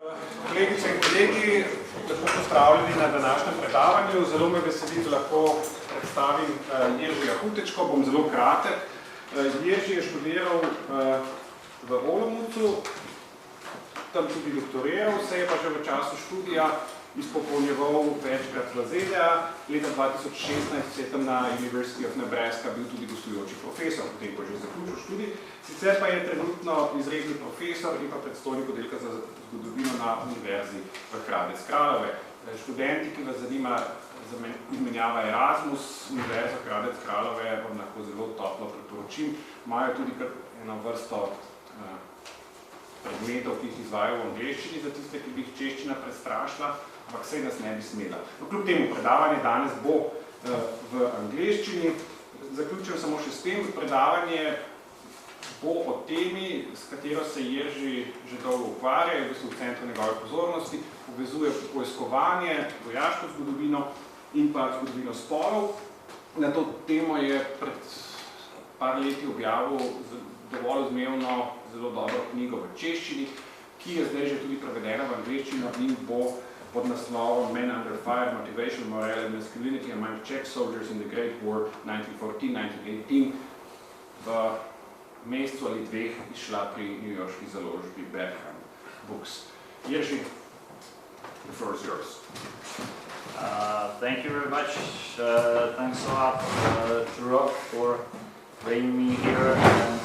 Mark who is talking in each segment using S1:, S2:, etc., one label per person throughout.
S1: Kolegice in kolegi, lepo pozdravljeni na današnjem predavanju. Zelo me veseli, da lahko predstavim Jiřija Hutečko, bom zelo kratek. Jiří je študiral v Olomoucu, tam tudi doktoriral, se je pa že v času študija izpopolnjeval večkrat v ZDA. Leta 2016 je tam na Univerze of Nebraska bil tudi gostujoči profesor, potem ko je že zaključil študij. Sicer pa je trenutno izredni profesor in pa predstojnik oddelka za zgodovino na Univerzi v Hradec Kralove. Študenti, ki vas zanima izmenjava Erasmus, Univerza Hradec Kralove, vam lahko zelo toplo priporočim. Imajo tudi kar eno vrsto predmetov, ki jih izvajajo v angleščini, za tiste, ki bi jih češčina prestrašila, ampak saj nas ne bi smela. Kljub temu predavanje danes bo v angleščini. Zaključujem samo še s tem. Predavanje bo o temi, s katero se Jiří že dolgo ukvarja, je v centru njegove pozornosti, povezuje poiskovanje, vojaško zgodovino in pa zgodovino spolov. Na to temo je pred par leti objavil dovolj odmevno zelo dobro knjigo v češčini, ki je zdaj že tudi prevedena v angleščino in bo pod naslovom Men Under Fire, Motivation, Morale and Masculinity Among Czech Soldiers in the Great War 1914-1918 v mesecu ali dveh izšla pri newyorški založbi Bergham Books. Jiří, the floor is yours.
S2: Thank you very much. Thanks a lot to Rob for bringing me here and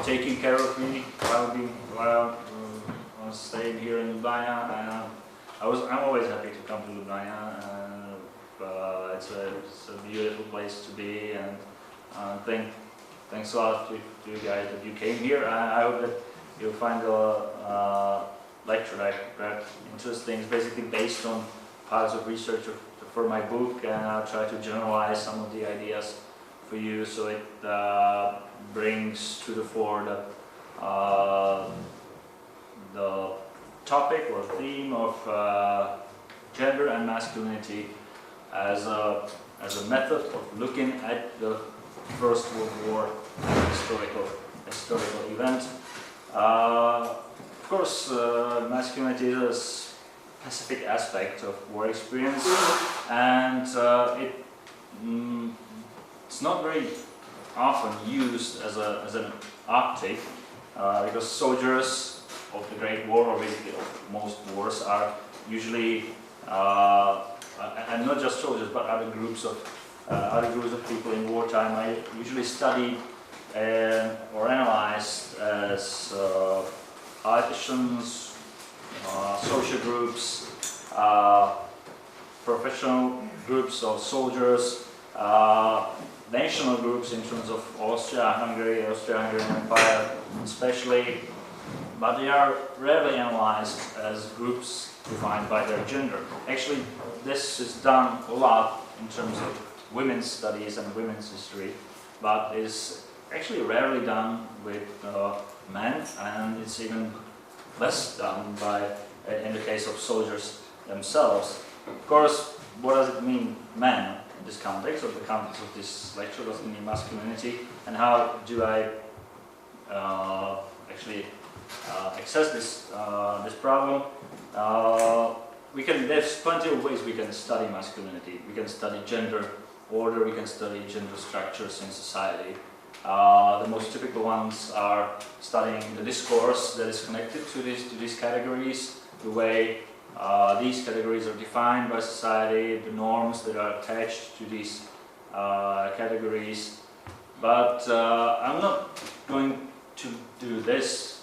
S2: taking care of me while I was staying here in Ljubljana. I'm always happy to come to Ljubljana. It's a beautiful place to be, and thanks a lot to you guys that you came here. I hope that you'll find the lecture that I prepared interesting. It's basically based on parts of research for my book, and I'll try to generalize some of the ideas for you, so it brings to the fore the topic or theme of gender and masculinity as a method of looking at the First World War historical event. Of course, masculinity is a specific aspect of war experience, and it's not very often used as an optic, because soldiers of the Great War, or basically of most wars, are usually, and not just soldiers, but other groups of people in wartime are usually studied or analyzed as politicians, social groups, professional groups of soldiers, national groups in terms of Austria-Hungary, Austro-Hungarian Empire especially, but they are rarely analyzed as groups defined by their gender. Actually, this is done a lot in terms of women's studies and women's history, but is actually rarely done with men, and it's even less done in the case of soldiers themselves. Of course, what does it mean, men, in this context, or the context of this lecture? Does it mean masculinity, and how do I actually access this problem? There's plenty of ways we can study masculinity. We can study gender order, we can study gender structures in society. The most typical ones are studying the discourse that is connected to these categories, the way these categories are defined by society, the norms that are attached to these categories. But I'm not going to do this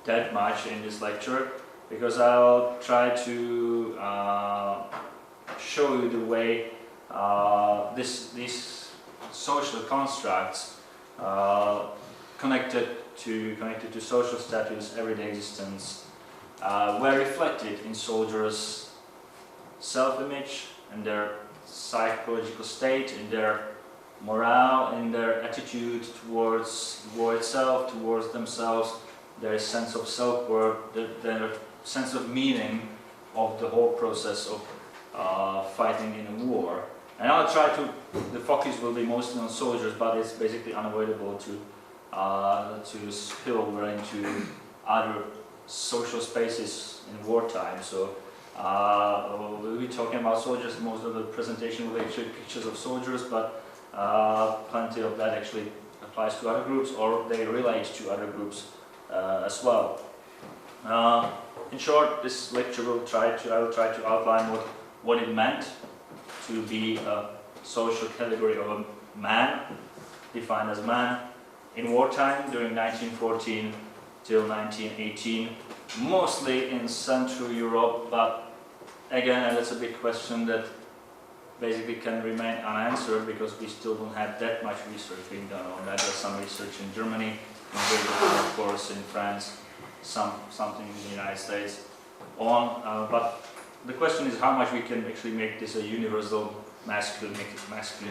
S2: that much in this lecture, because I'll try to show you the way these social constructs connected to social status, everyday existence, were reflected in soldiers' self-image, in their psychological state, in their morale, in their attitude towards war itself, towards themselves, their sense of self-worth, their sense of meaning of the whole process of fighting in a war. And I'll try to, the focus will be mostly on soldiers, but it's basically unavoidable to spill over into other social spaces in wartime. So we'll be talking about soldiers. Most of the presentation will actually pictures of soldiers, but plenty of that actually applies to other groups, or they relate to other groups as well. In short, this lecture I will try to outline what it meant to be a social category of a man, defined as man, in wartime during 1914 till 1918, mostly in Central Europe, but again, that's a big question that basically can remain unanswered because we still don't have that much research being done on that. There's some research in Germany, in Britain, of course, in France, something in the United States on, but the question is how much we can actually make this a universal masculine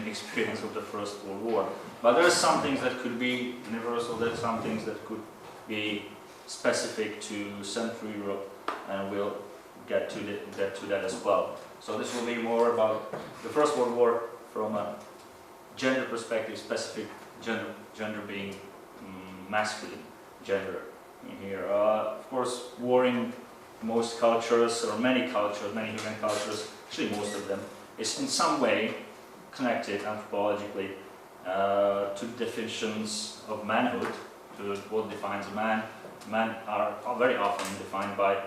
S2: experience of the First World War. But there are some things that could be universal, there are some things that could be specific to Central Europe, and we'll get to that as well. So this will be more about the First World War from a gender perspective, specific gender being masculine gender in here. Of course, war in most cultures, or many human cultures, actually most of them, is in some way connected anthropologically to definitions of manhood, to what defines a man. Men are very often defined by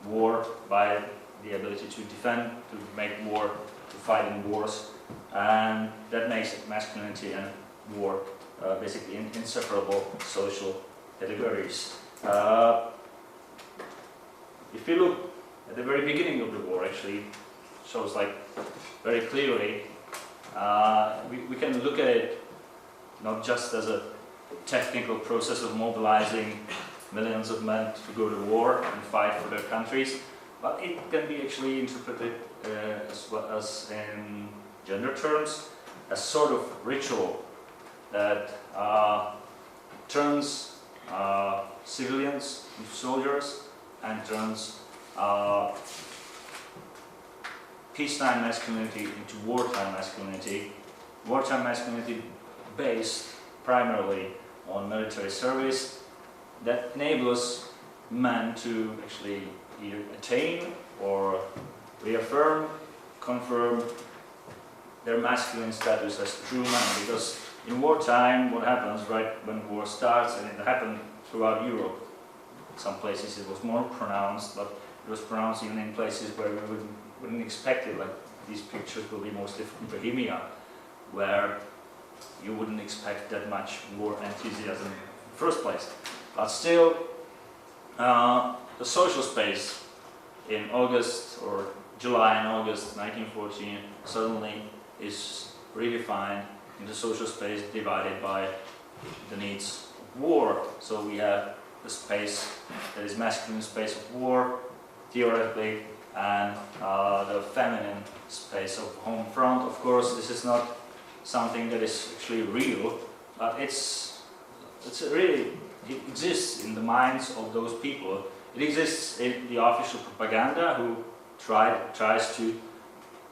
S2: war, by the ability to defend, to make war, to fight in wars, and that makes it masculinity and war basically inseparable social categories. If you look at the very beginning of the war, actually shows like very clearly, we can look at it not just as a technical process of mobilizing millions of men to go to war and fight for their countries, but it can be actually interpreted as well as in gender terms, as sort of ritual that turns civilians into soldiers and turns peacetime masculinity into wartime masculinity. Wartime masculinity based primarily on military service that enables men to actually either attain or reaffirm, confirm their masculine status as true men. Because in wartime, what happens right when war starts, and it happened throughout Europe, some places it was more pronounced, but it was pronounced even in places where we wouldn't expect it, like these pictures will be mostly from Bohemia, where you wouldn't expect that much war enthusiasm in the first place. But still, the social space in August or July and August 1914 suddenly is redefined into social space divided by the needs of war. So we have the space that is masculine space of war, theoretically, and the feminine space of home front. Of course, this is not something that is actually real, but it exists in the minds of those people. It exists in the official propaganda, who tries to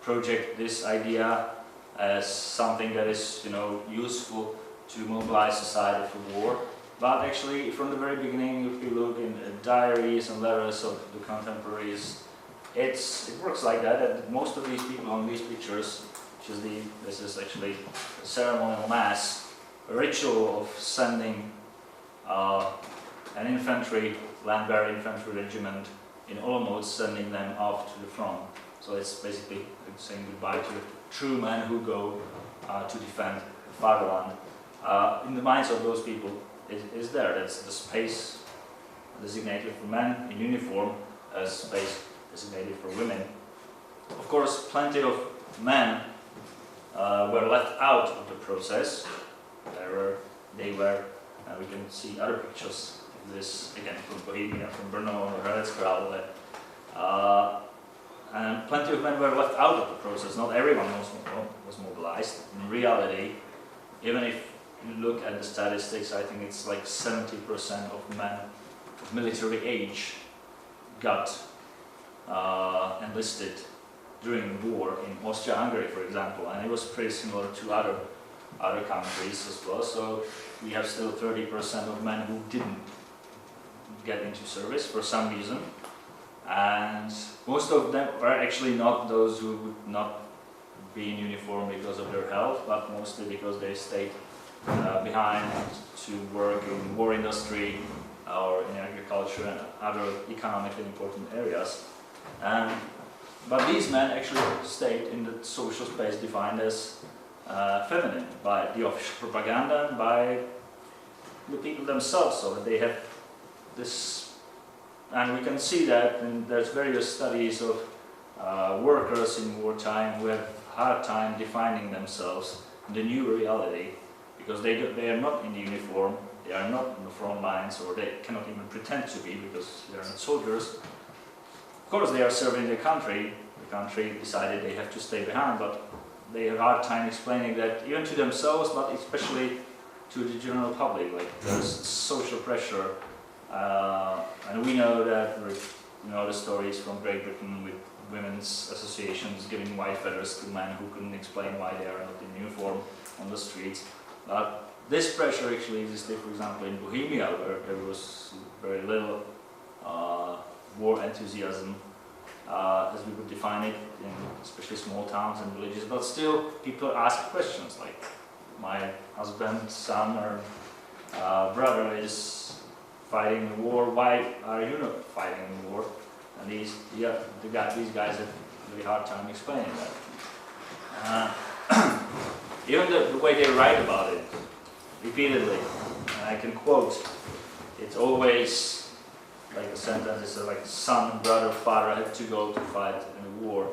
S2: project this idea as something that is, useful to mobilize society for war. But actually, from the very beginning, if you look in diaries and letters of the contemporaries, it works like that. And most of these people on these pictures, this is actually a ceremonial mass, a ritual of sending an infantry, land-bearing infantry regiment in Olomouc, sending them off to the front. So it's basically saying goodbye to true men who go to defend the fatherland. In the minds of those people, it is there. That's the space designated for men in uniform as space designated for women. Of course, plenty of men were left out of the process. They were, we can see other pictures of this, again, from Bohemia, from Brno, or Hradec. And plenty of men were left out of the process. Not everyone was mobilized. In reality, even if you look at the statistics, I think it's like 70% of men of military age got enlisted during the war in Austria-Hungary, for example, and it was pretty similar to other countries as well. So we have still 30% of men who get into service for some reason, and most of them were actually not those who would not be in uniform because of their health, but mostly because they stayed behind to work in war industry or in agriculture and other economically important areas. But these men actually stayed in the social space defined as feminine by the official propaganda and by the people themselves, so that they have this, and we can see that, and there's various studies of workers in wartime who have hard time defining themselves in the new reality, because they are not in the uniform, they are not in the front lines, or they cannot even pretend to be because they are not soldiers. Of course they are serving the country decided they have to stay behind, but they have a hard time explaining that even to themselves, but especially to the general public. Like, there's social pressure, and we know that, you know, the stories from Great Britain with women's associations giving white feathers to men who couldn't explain why they are not in uniform on the streets. But this pressure actually existed, for example, in Bohemia, where there was very little war enthusiasm, as we would define it, in especially small towns and villages. But still, people ask questions like, my husband, son, or brother is fighting the war. Why are you not fighting the war? And these guys have a really hard time explaining that. Even the way they write about it, repeatedly, and I can quote, it's always like a sentence, it's like son, brother, father have to go to fight in a war.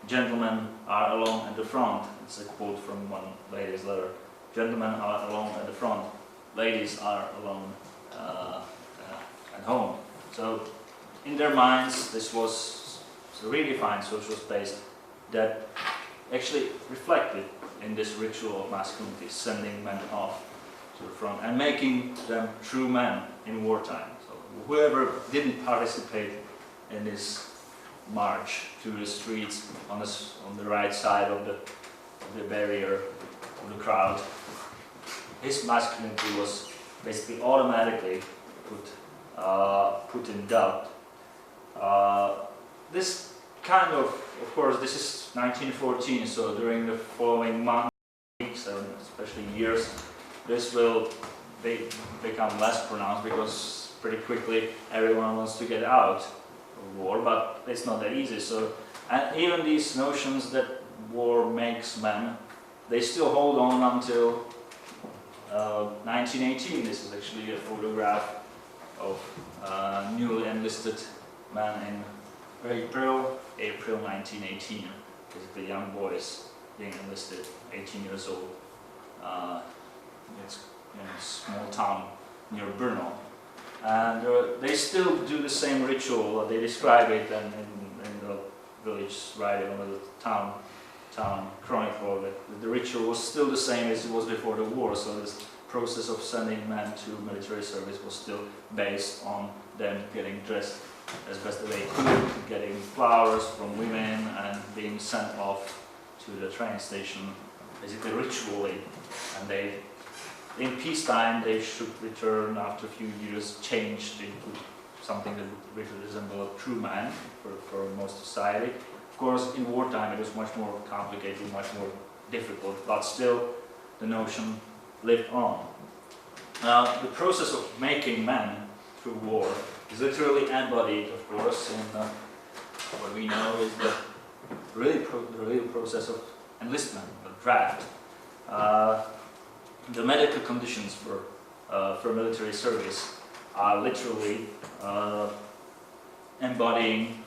S2: Gentlemen are alone at the front. It's a quote from one lady's letter. Gentlemen are alone at the front. Ladies are alone at home. So in their minds, this was a redefined social space that actually reflected in this ritual of masculinity, sending men off to the front and making them true men in wartime. So whoever didn't participate in this march through the streets on the right side of the barrier of the crowd, his masculinity was basically automatically put in doubt. This kind of course, this is 1914, so during the following months, weeks, and especially years, this will become less pronounced, because pretty quickly everyone wants to get out of war, but it's not that easy. So, and even these notions that war makes men, they still hold on until 1918. This is actually a photograph of newly enlisted men in April 1918. Basically young boys being enlisted, 18 years old. It's in a small town near Brno. And they still do the same ritual. They describe it in the village writing on the town chronicle, that the ritual was still the same as it was before the war. So this process of sending men to military service was still based on them getting dressed as best as they could, getting flowers from women and being sent off to the train station, basically ritually. And they, in peacetime, they should return after a few years, changed into something that would really resemble a true man for most society. Of course, in wartime it was much more complicated, much more difficult, but still the notion lived on. Now, the process of making men through war is literally embodied, of course, in what we know is the real process of enlistment, the draft. The medical conditions for military service are literally embodying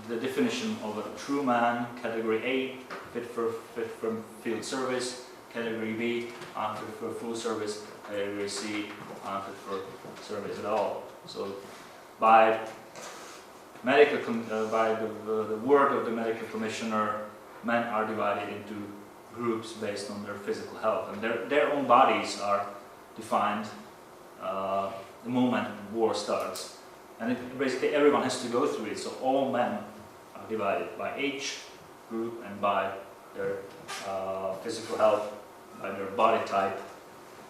S2: the definition of a true man, category A, fit for field service, category B, unfit for full service, category C, unfit for service at all. So by the word of the medical commissioner, men are divided into groups based on their physical health, and their own bodies are defined the moment war starts. And basically everyone has to go through it, so all men are divided by age group and by their physical health, by their body type.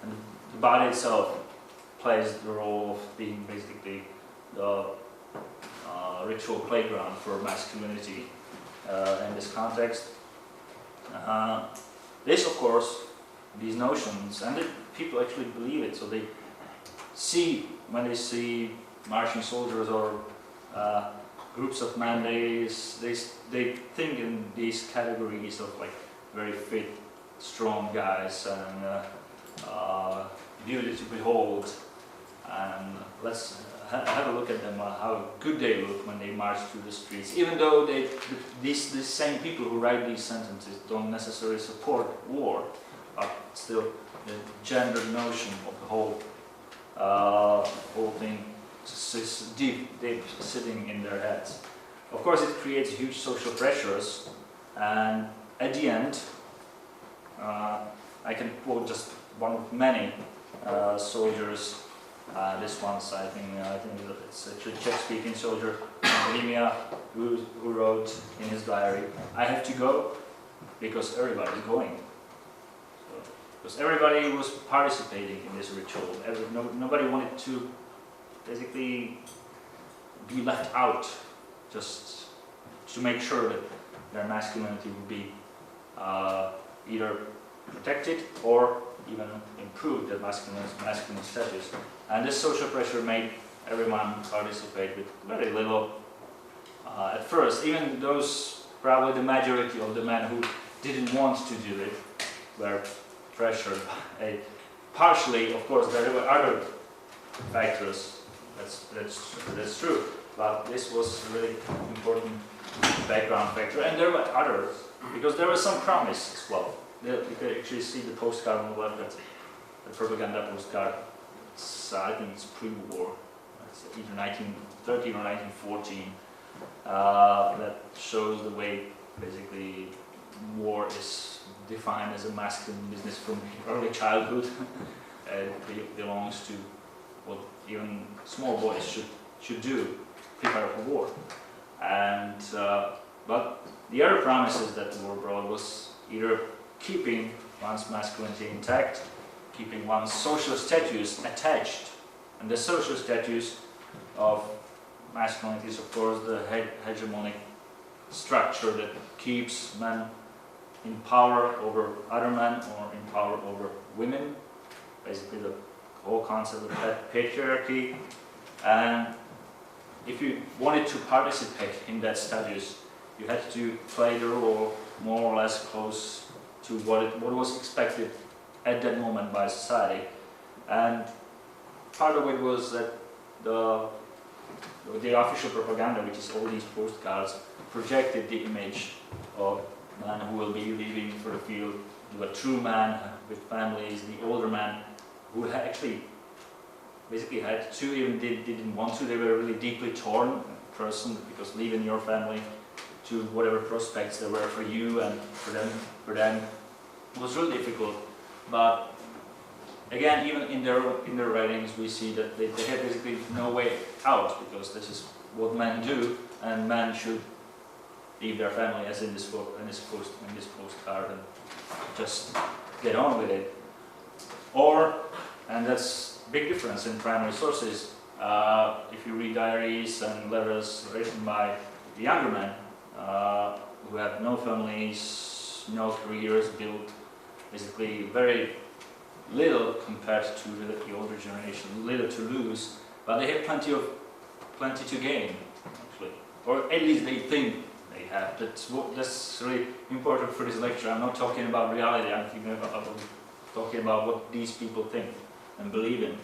S2: And the body itself plays the role of being basically the ritual playground for masculinity in this context. This, of course, these notions, and people actually believe it, so they see, when they see marching soldiers or groups of men, they think in these categories of like very fit, strong guys and beauty to behold. And let's have a look at them, how good they look when they march through the streets. Even though these same people who write these sentences don't necessarily support war, but still the gender notion of the whole thing is deep sitting in their heads. Of course, it creates huge social pressures, and at the end, I can quote just one of many soldiers. This one's, I think it's a Czech-speaking soldier from Bohemia who wrote in his diary, "I have to go because everybody's going." So, because everybody was participating in this ritual. Nobody wanted to basically be left out, just to make sure that their masculinity would be either protected or even improved, their masculine status. And this social pressure made everyone participate with very little at first. Even those, probably the majority of the men who didn't want to do it, were pressured. Partially, of course, there were other factors. That's true. But this was a really important background factor, and there were others, because there was some promise as well. You can actually see the postcard on the left. That's the propaganda postcard. I think it's pre-war. It's either 1913 or 1914. That shows the way basically war is defined as a masculine business from early childhood. It belongs to what even small boys should do, prepare for war. And but the other promises that the war brought was either keeping one's masculinity intact, keeping one's social status attached. And the social status of masculinity is, of course, the hegemonic structure that keeps men in power over other men or in power over women. Basically the whole concept of patriarchy. And if you wanted to participate in that status, you had to play the role more or less close to what was expected at that moment by society. And part of it was that the official propaganda, which is all these postcards, projected the image of man who will be leaving for the field, the true man with families, the older man who had actually basically had to, even didn't want to. They were really deeply torn person, because leaving your family to whatever prospects there were for you and for them was really difficult. But again, even in their writings, we see that they have basically no way out, because this is what men do, and men should leave their family, as in this postcard, and just get on with it. Or, and that's a big difference in primary sources. If you read diaries and letters written by the younger men who have no families, no careers built, basically very little compared to the older generation, little to lose, but they have plenty to gain, actually, or at least they think they have. That's really important for this lecture. I'm not talking about reality. I'm talking about what these people think and believe in.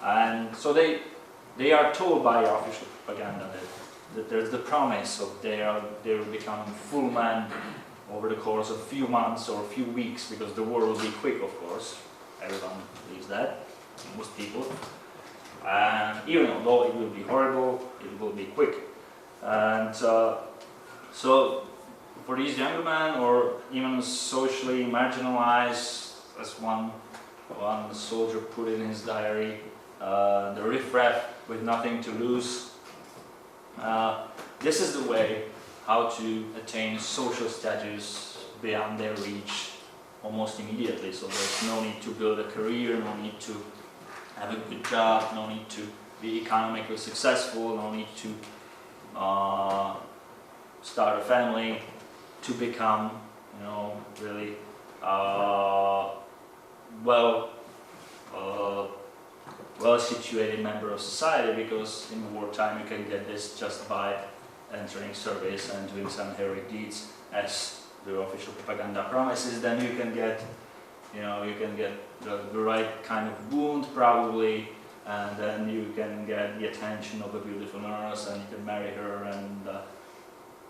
S2: And so they are told by official propaganda that there's the promise of they will become full men over the course of a few months or a few weeks, because the war will be quick, of course. Everyone believes that, most people. And even though it will be horrible, it will be quick. And so for these younger men, or even socially marginalized, as one soldier put in his diary, the riffraff with nothing to lose, this is the way how to attain social status beyond their reach almost immediately. So there's no need to build a career, no need to have a good job, no need to be economically successful, no need to start a family, to become, really well-situated member of society, because in wartime you can get this just by entering service and doing some heroic deeds, as the official propaganda promises. Then you can get, the right kind of wound probably, and then you can get the attention of a beautiful nurse, and you can marry her and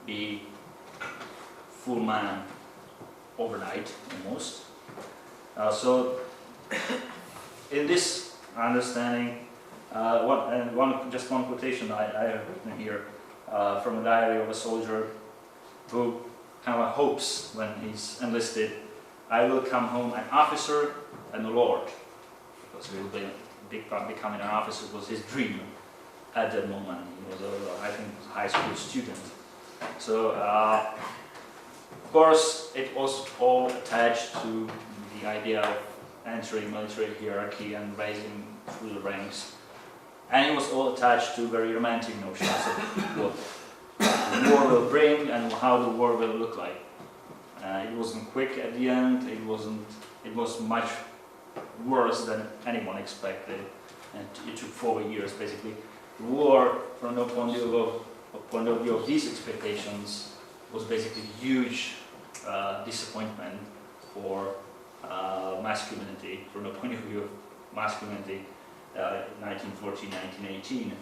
S2: be full man overnight almost. So in this understanding, just one quotation I have written here from a diary of a soldier who kind of hopes when he's enlisted, I will come home an officer and a lord, because he will be becoming an officer was his dream at that moment. He was I think a high school student. So of course it was all attached to the idea of entering military hierarchy and rising through the ranks, and it was all attached to very romantic notions of what the war will bring and how the war will look like. It wasn't quick at the end. It was much worse than anyone expected, and it took 4 years basically. The war, from the point of view of these expectations, was basically a huge disappointment for masculinity, from the point of view of masculinity, 1914, 1918.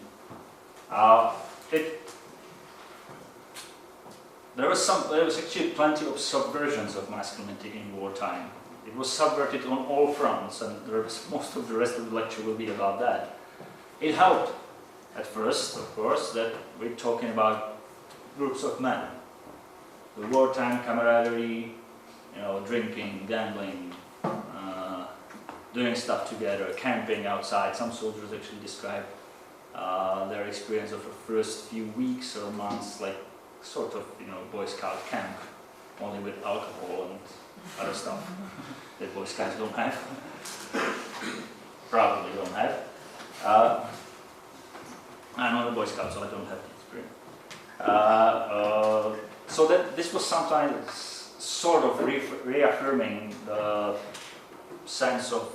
S2: There was actually plenty of subversions of masculinity in wartime. It was subverted on all fronts, and most of the rest of the lecture will be about that. It helped at first, of course, that we're talking about groups of men. The wartime camaraderie, drinking, gambling, doing stuff together, camping outside. Some soldiers actually describe their experience of the first few weeks or months like sort of, Boy Scout camp, only with alcohol and other stuff that Boy Scouts don't have. Probably don't have. I'm not a Boy Scout, so I don't have the experience. So that this was sometimes sort of reaffirming the sense of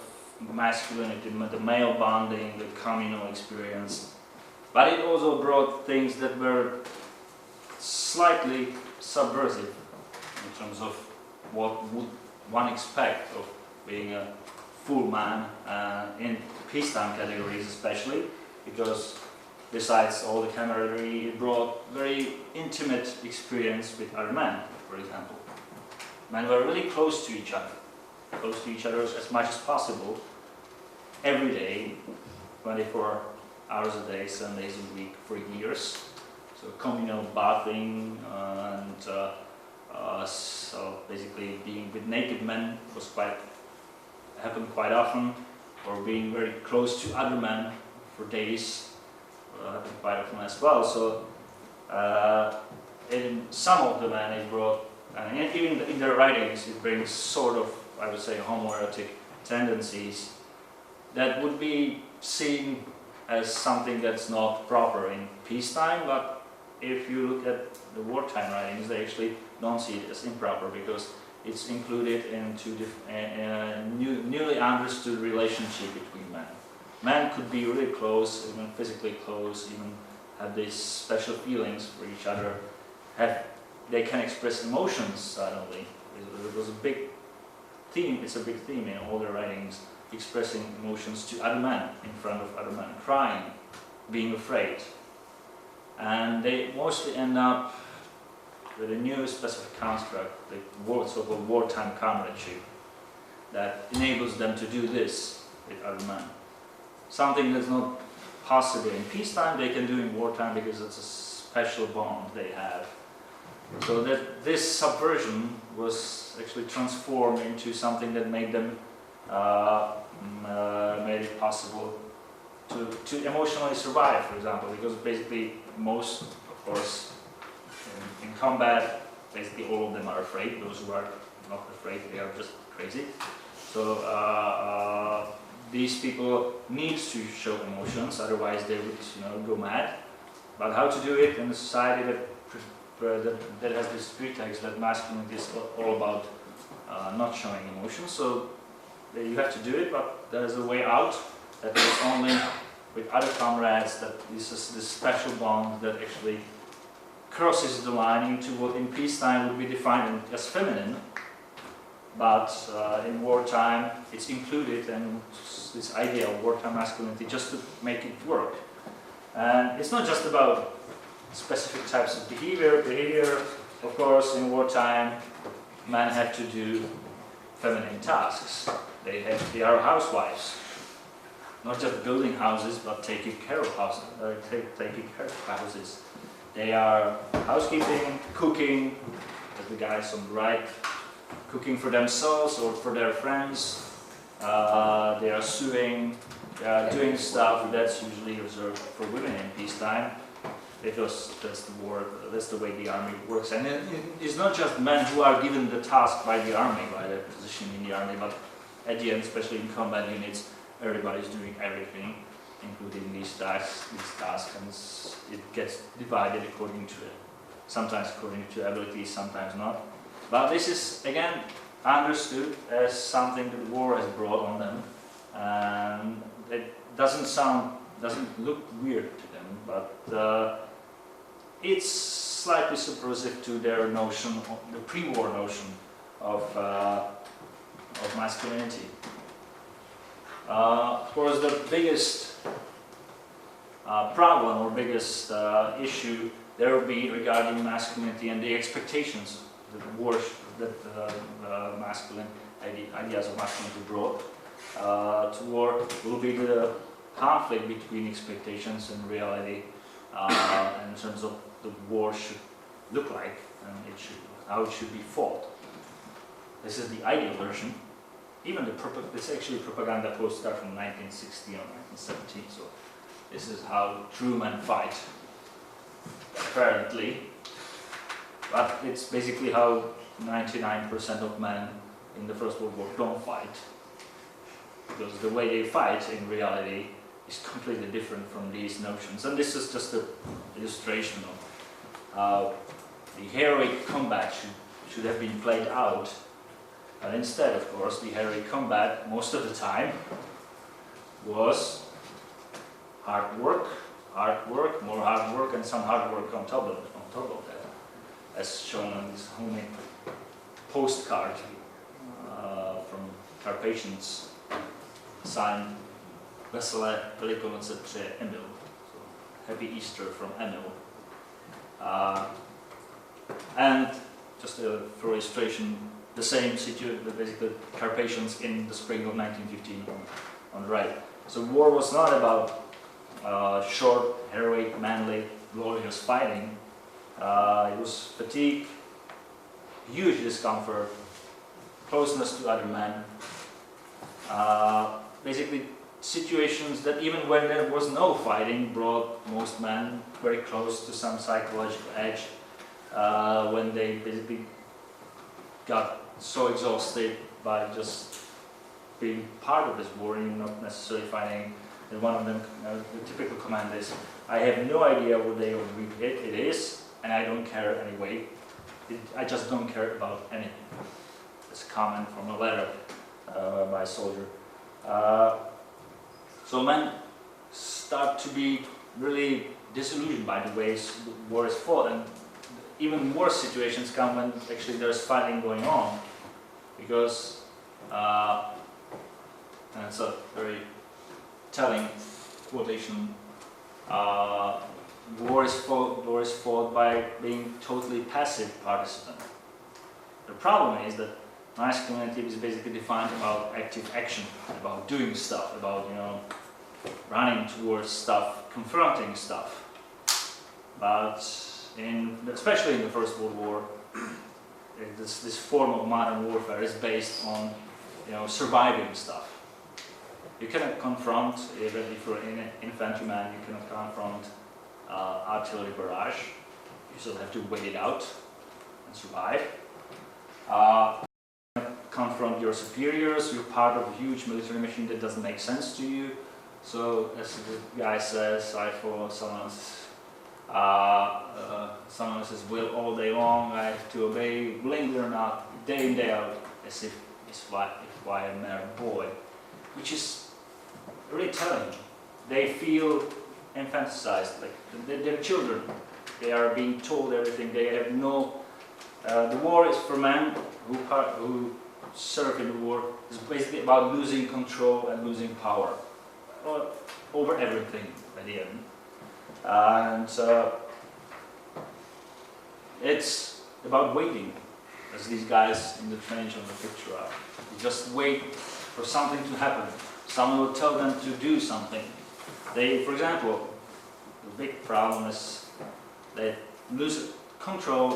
S2: masculinity, the male bonding, the communal experience. But it also brought things that were slightly subversive in terms of what would one expect of being a full man in peacetime categories, especially because besides all the camaraderie, it brought very intimate experience with other men, for example. Men were really close to each other as much as possible, every day, 24 hours a day, 7 days a week for years. So communal bathing and so basically being with naked men happened quite often, or being very close to other men for days happened quite often as well. So in some of the men it brought, and even in their writings it brings sort of, I would say, homoerotic tendencies that would be seen as something that's not proper in peacetime, but if you look at the wartime writings, they actually don't see it as improper because it's included into a newly understood relationship between men. Men could be really close, even physically close, even have these special feelings for each other. They can express emotions suddenly. It was a big theme. It's a big theme in all their writings, expressing emotions to other men, in front of other men, crying, being afraid. And they mostly end up with a new specific construct, the so-called wartime comradeship, that enables them to do this with other men. Something that's not possible in peacetime, they can do in wartime because it's a special bond they have. So that this subversion was actually transformed into something that made them, made it possible to emotionally survive, for example, because basically most, of course, in combat, basically all of them are afraid. Those who are not afraid, they are just crazy. So these people need to show emotions, otherwise they would, you know, go mad. But how to do it in a society that has this pretext that masculinity is all about not showing emotions? So you have to do it, but there is a way out. That is only with other comrades, that this is this special bond that actually crosses the line into what in peacetime would be defined as feminine, but in wartime it's included, and this idea of wartime masculinity just to make it work. And it's not just about specific types of behavior. Of course, in wartime, men have to do feminine tasks. They are housewives. Not just building houses, but taking care of houses. They are housekeeping, cooking, as the guys on the right, cooking for themselves or for their friends. They are sewing, they are doing stuff that's usually reserved for women in peacetime, because that's the way the army works. And it's not just men who are given the task by the army, by their position in the army, but at the end, especially in combat units, everybody's doing everything, including these tasks, and it gets divided according to it. Sometimes according to abilities, sometimes not. But this is again understood as something that war has brought on them, and it doesn't look weird to them, but it's slightly subversive to their notion, the pre-war notion of masculinity. Of course, the biggest problem or biggest issue there will be regarding masculinity and the expectations that ideas of masculinity brought to war will be the conflict between expectations and reality, in terms of the war should look like and how it should be fought. This is the ideal version. Even it's actually a propaganda postcard from 1960 or 1917. So this is how true men fight, apparently. But it's basically how 99% of men in the First World War don't fight, because the way they fight in reality is completely different from these notions. And this is just an illustration of how the heroic combat should have been played out. But instead, of course, the heroic combat, most of the time, was hard work, more hard work, and some hard work on top of that, as shown on this homemade postcard from Carpathians, signed Veselé Velikonoce přeje Emil. So, Happy Easter from Emil. And just for illustration, the same situation, basically Carpathians in the spring of 1915 on the right. So war was not about short, heroic, manly, glorious fighting. It was fatigue, huge discomfort, closeness to other men. Basically situations that even when there was no fighting brought most men very close to some psychological edge, when they basically got so exhausted by just being part of this war and not necessarily fighting. And one of them, the typical command is, I have no idea what day of the week it is, and I don't care anyway. I just don't care about anything. It's a comment from a letter by a soldier. So men start to be really disillusioned by the ways the war is fought, and even worse situations come when actually there's fighting going on, because and it's a very telling quotation. War is fought by being totally passive participant. The problem is that masculinity is basically defined about active action, about doing stuff, about running towards stuff, confronting stuff. But especially in the First World War, this form of modern warfare is based on surviving stuff. You cannot confront, even if you're an infantryman, you cannot confront artillery barrage. You still have to wait it out and survive. confront your superiors. You're part of a huge military machine that doesn't make sense to you. So, as the guy says, I follow someone else's will all day long. I have to obey, willingly or not, day in, day out, as if I am a boy, which is really telling. They feel infanticized, like they're children. They are being told everything. They have no. The war is for men who serve in the war. It's basically about losing control and losing power over everything at the end. And it's about waiting, as these guys in the trench on the picture are. You just wait for something to happen. Someone will tell them to do something. They, for example, the big problem is they lose control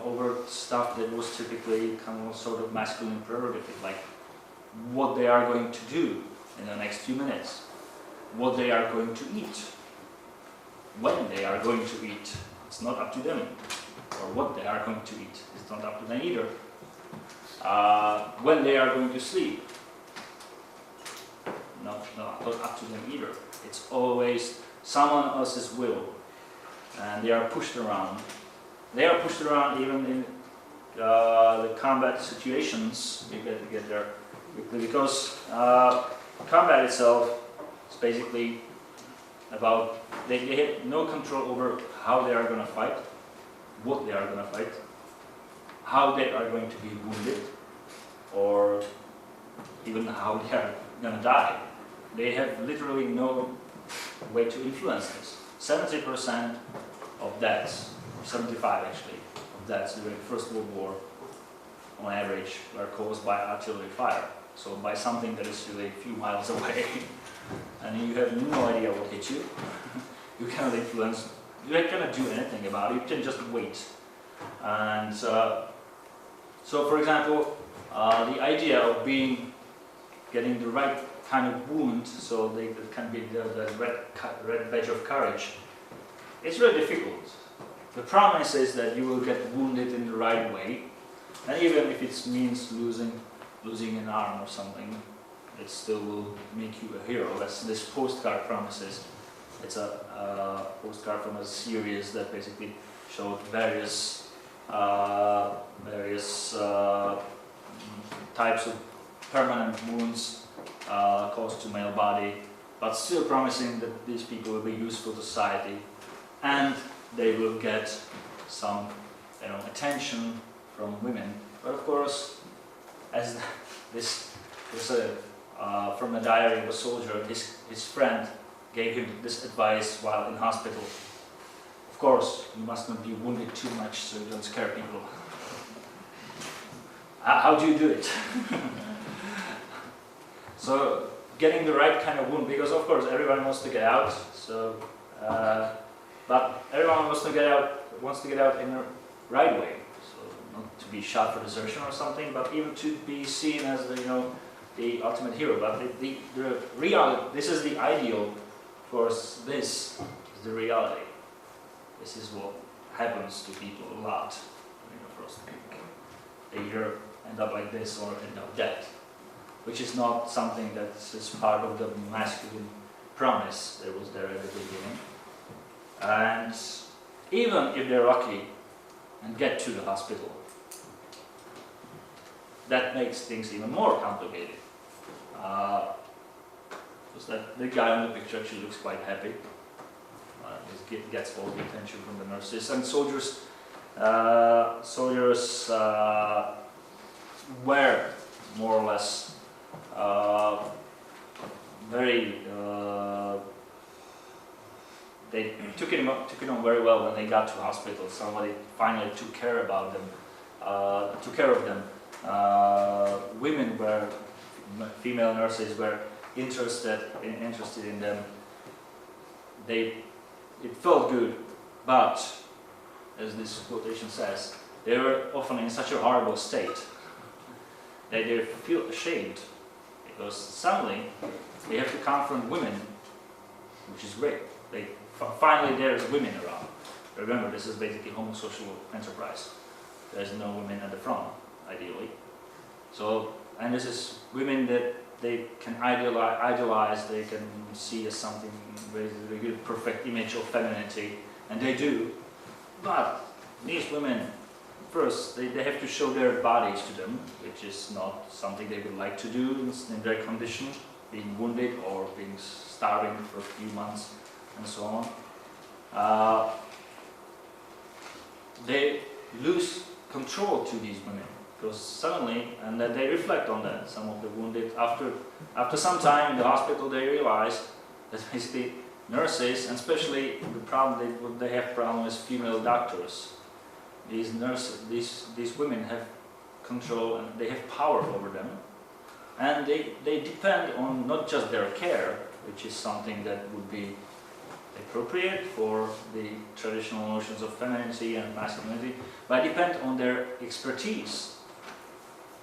S2: over stuff that was typically kind of sort of masculine prerogative, like what they are going to do in the next few minutes, what they are going to eat, when they are going to eat. It's not up to them. Or what they are going to eat. It's not up to them either. When they are going to sleep. Not up to them either. It's always someone else's will. And they are pushed around. They are pushed around even in the combat situations. We get there quickly because combat itself is basically about they have no control over how they are going to fight, what they are going to fight, how they are going to be wounded, or even how they are going to die. They have literally no way to influence this. 70% of deaths, 75 actually, of deaths during the First World War, on average, were caused by artillery fire. So by something that is really a few miles away, and you have no idea what hit you. You cannot influence. You cannot do anything about it. You can just wait. And so, for example, the idea of getting the right kind of wound, so that can be the red badge of courage, it's really difficult. The promise is that you will get wounded in the right way, and even if it means losing an arm or something, it still will make you a hero. As this postcard promises. It's a postcard from a series that basically showed various types of permanent wounds caused to male body, but still promising that these people will be useful to society and they will get some attention from women. But of course, as this from a diary of a soldier, his friend gave him this advice while in hospital. Of course, you must not be wounded too much so you don't scare people. How do you do it? So, getting the right kind of wound, because of course everyone wants to get out. So, but everyone wants to get out in the right way. So, not to be shot for desertion or something, but even to be seen as the ultimate hero. But the reality, this is the ideal. Of course, this is the reality. This is what happens to people a lot in the first week. They either end up like this or end up dead, which is not something that is part of the masculine promise that was there at the beginning. And even if they're lucky and get to the hospital, that makes things even more complicated. The guy on the picture actually looks quite happy. He gets all the attention from the nurses, and soldiers were more or less they took it on very well when they got to hospital. Somebody finally took care of them. Women were, female nurses were interested in them. It felt good, but as this quotation says, they were often in such a horrible state that they feel ashamed because suddenly they have to confront women, which is great. Finally there's women around. Remember, this is basically homosocial enterprise. There's no women at the front, ideally. So, and this is women that they can idealize, they can see as something with a really perfect image of femininity, and they do. But these women, first, they have to show their bodies to them, which is not something they would like to do in their condition, being wounded or being starving for a few months and so on. They lose control to these women, because suddenly, and then they reflect on that, some of the wounded, after some time in the hospital, they realize that basically nurses, and especially the problem they have problem with female doctors. These nurses, these women have control and they have power over them, and they depend on not just their care, which is something that would be appropriate for the traditional notions of femininity and masculinity, but depend on their expertise,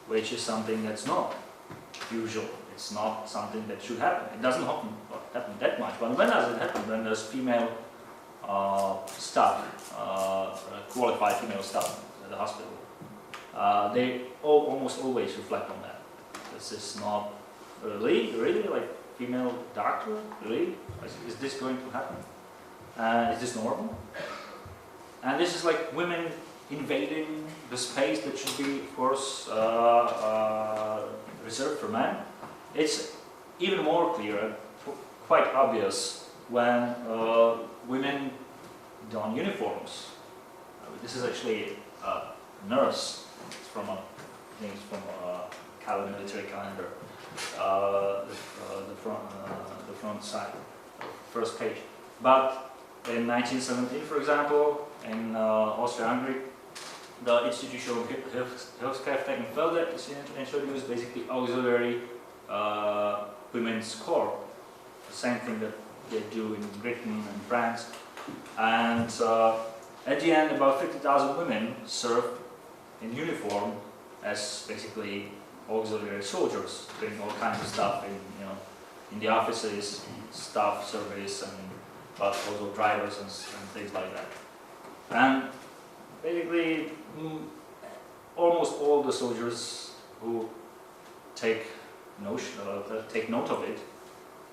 S2: which is something that's not usual. It's not something that should happen. It doesn't happen that much. But when does it happen? When there's female staff, qualified female staff at the hospital, they almost always reflect on that. This is not really like female doctor. Really, is this going to happen? Is this normal? And this is like women invading the space that should be, of course, reserved for men. It's even more clear and quite obvious when women don uniforms. This is actually a nurse. It's from I think it's from a military calendar. The front side, first page. But in 1917, for example, in Austria-Hungary, the Institution of Hilfskräfte in Felde is introduced, basically auxiliary women's corps. The same thing that they do in Britain and France. And at the end, about 50,000 women serve in uniform as basically auxiliary soldiers, doing all kinds of stuff in the offices, staff service, but also drivers and things like that. And basically, almost all the soldiers who take note of it,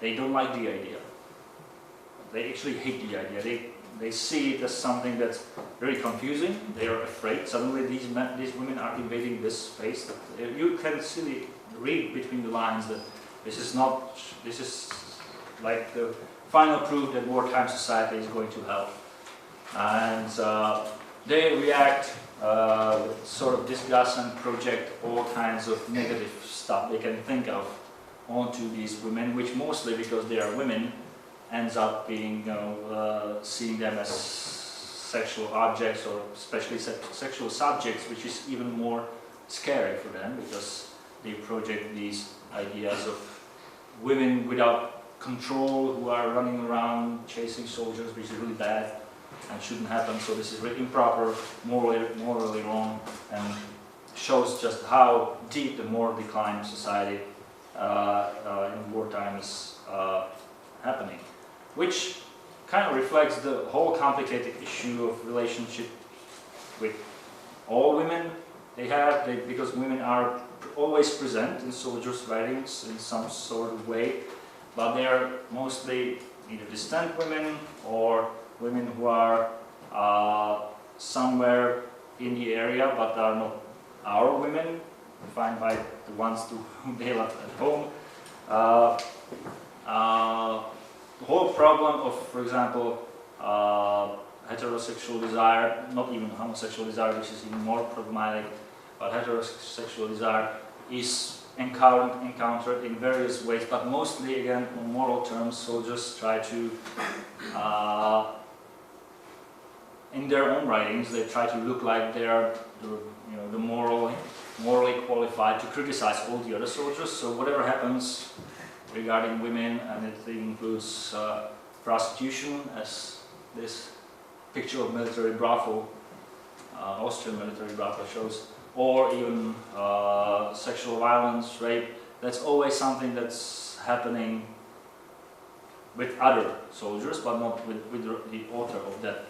S2: they don't like the idea. They actually hate the idea. They see it as something that's very confusing. They are afraid. Suddenly these women are invading this space. You can silly read between the lines that this is like the final proof that wartime society is going to help. And they react with sort of discuss and project all kinds of negative stuff they can think of onto these women, which mostly, because they are women, ends up being, seeing them as sexual objects, or especially sexual subjects, which is even more scary for them, because they project these ideas of women without control who are running around chasing soldiers, which is really bad and shouldn't happen. So this is really improper, morally wrong, and shows just how deep the moral decline of society in wartime is happening, which kind of reflects the whole complicated issue of relationship with all women because women are always present in soldiers' writings in some sort of way, but they are mostly either distant women or women who are somewhere in the area but are not our women, defined by the ones whom they left at home. The whole problem of, for example, heterosexual desire, not even homosexual desire, which is even more problematic, but heterosexual desire is encountered in various ways, but mostly, again, on moral terms. Soldiers try to, in their own writings, they try to look like they are the morally qualified to criticize all the other soldiers. So whatever happens regarding women, and it includes prostitution, as this picture of military brothel, Austrian military brothel shows, or even sexual violence, rape, that's always something that's happening with other soldiers, but not with the author of that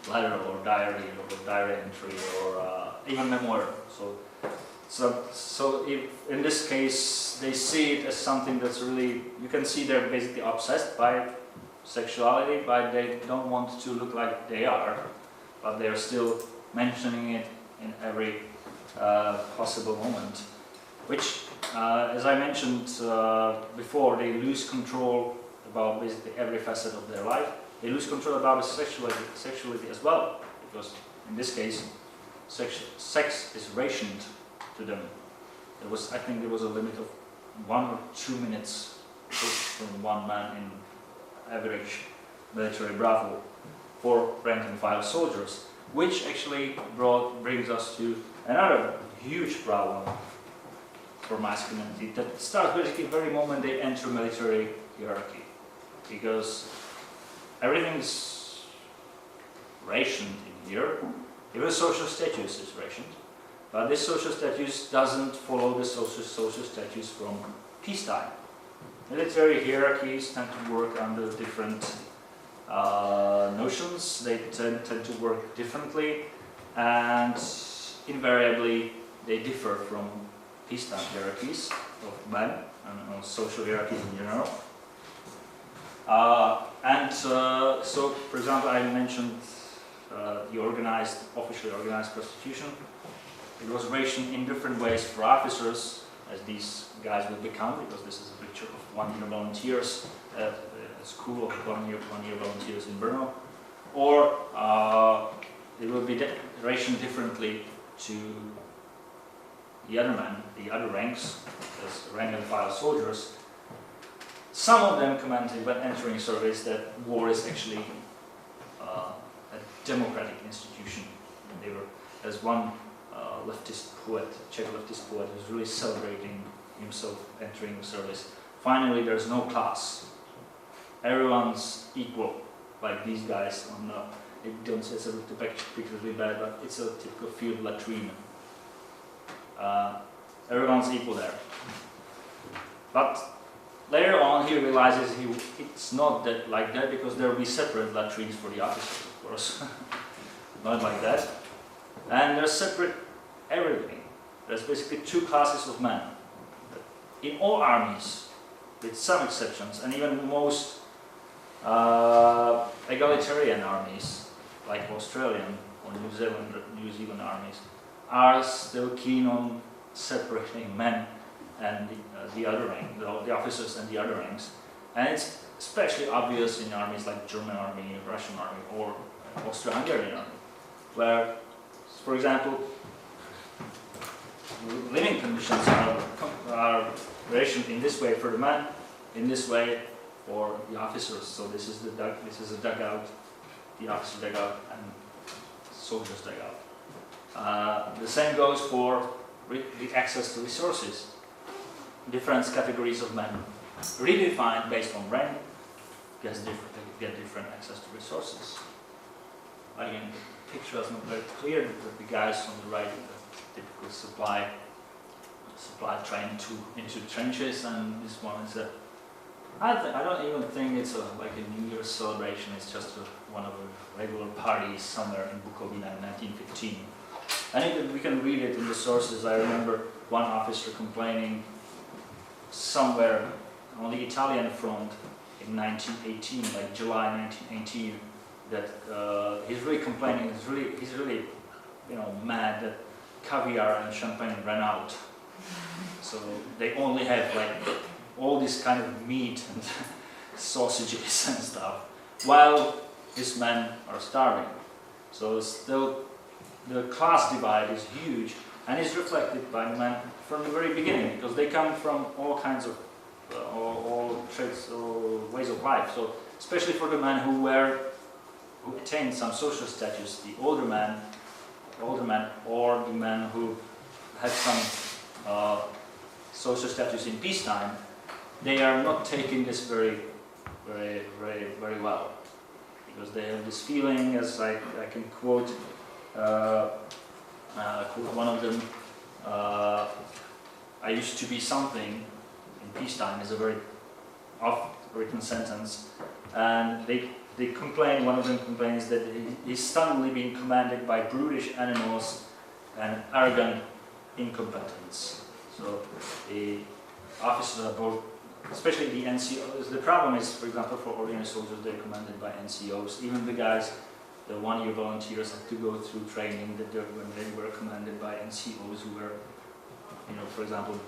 S2: letter or diary entry or even memoir. So So if in this case they see it as something that's really, you can see they're basically obsessed by sexuality, but they don't want to look like they are, but they're still mentioning it in every possible moment, which, as I mentioned before, they lose control about basically every facet of their life. They lose control about sexuality as well, because in this case, sex is rationed to them. I think there was a limit of 1 or 2 minutes from one man in average military bravo for rank and file soldiers, which actually brings us to another huge problem for masculinity that starts basically the very moment they enter military hierarchy, because everything's rationed in here. Even social status is rationed, but this social status doesn't follow the social status from peacetime. Military hierarchies tend to work under different notions. They tend to work differently, and invariably they differ from peacetime hierarchies of men and social hierarchies in general. So, for example, I mentioned the officially organized prostitution. It was rationed in different ways for officers, as these guys will become, because this is a picture of one-year volunteers at a school of one-year volunteers in Brno. Or it will be rationed differently to the other men, the other ranks, as rank and file soldiers. Some of them commented when entering service that war is actually a democratic institution. And they were, as one Czech leftist poet, was really celebrating himself entering service. Finally, there's no class. Everyone's equal, like these guys on the, the picture really bad, but it's a typical field latrine. Everyone's equal there. But later on, he realizes it's not like that, because there will be separate latrines for the officers, of course. Not like that. And there's separate everything. There's basically 2 classes of men. In all armies, with some exceptions, and even most egalitarian armies, like Australian or New Zealand armies, are still keen on separating men and the other rank, the officers and the other ranks. And it's especially obvious in armies like German army, Russian army, or Austro-Hungarian army, where, for example, living conditions are rationed in this way for the men, in this way for the officers. So this is a dugout, the officer dugout, and soldiers dugout. The same goes for the access to resources. Different categories of men, redefined based on rank, get different access to resources. Again, the picture is not very clear, but the guys on the right, the typical supply train into trenches, and this one is I don't even think it's like a New Year's celebration. It's just one of the regular parties somewhere in Bukovina in 1915. And we can read it in the sources. I remember one officer complaining somewhere on the Italian front in 1918, like July 1918, that he's really complaining. He's really, mad that caviar and champagne ran out. So they only have like all this kind of meat and sausages and stuff, while his men are starving. So still, the class divide is huge, and is reflected by the men from the very beginning, because they come from all kinds of all traits or ways of life. So especially for the men who attained some social status, the older men, or the men who had some social status in peacetime, they are not taking this very well, because they have this feeling, as I can quote one of them. I used to be something in peacetime is a very oft-written sentence, and they complain. One of them complains that he's suddenly being commanded by brutish animals and arrogant incompetence. So the officers are both, especially the NCOs. The problem is, for example, for ordinary soldiers, they're commanded by NCOs. Even the guys, the one-year volunteers, had to go through training that when they were commanded by NCOs who were, you know, for example,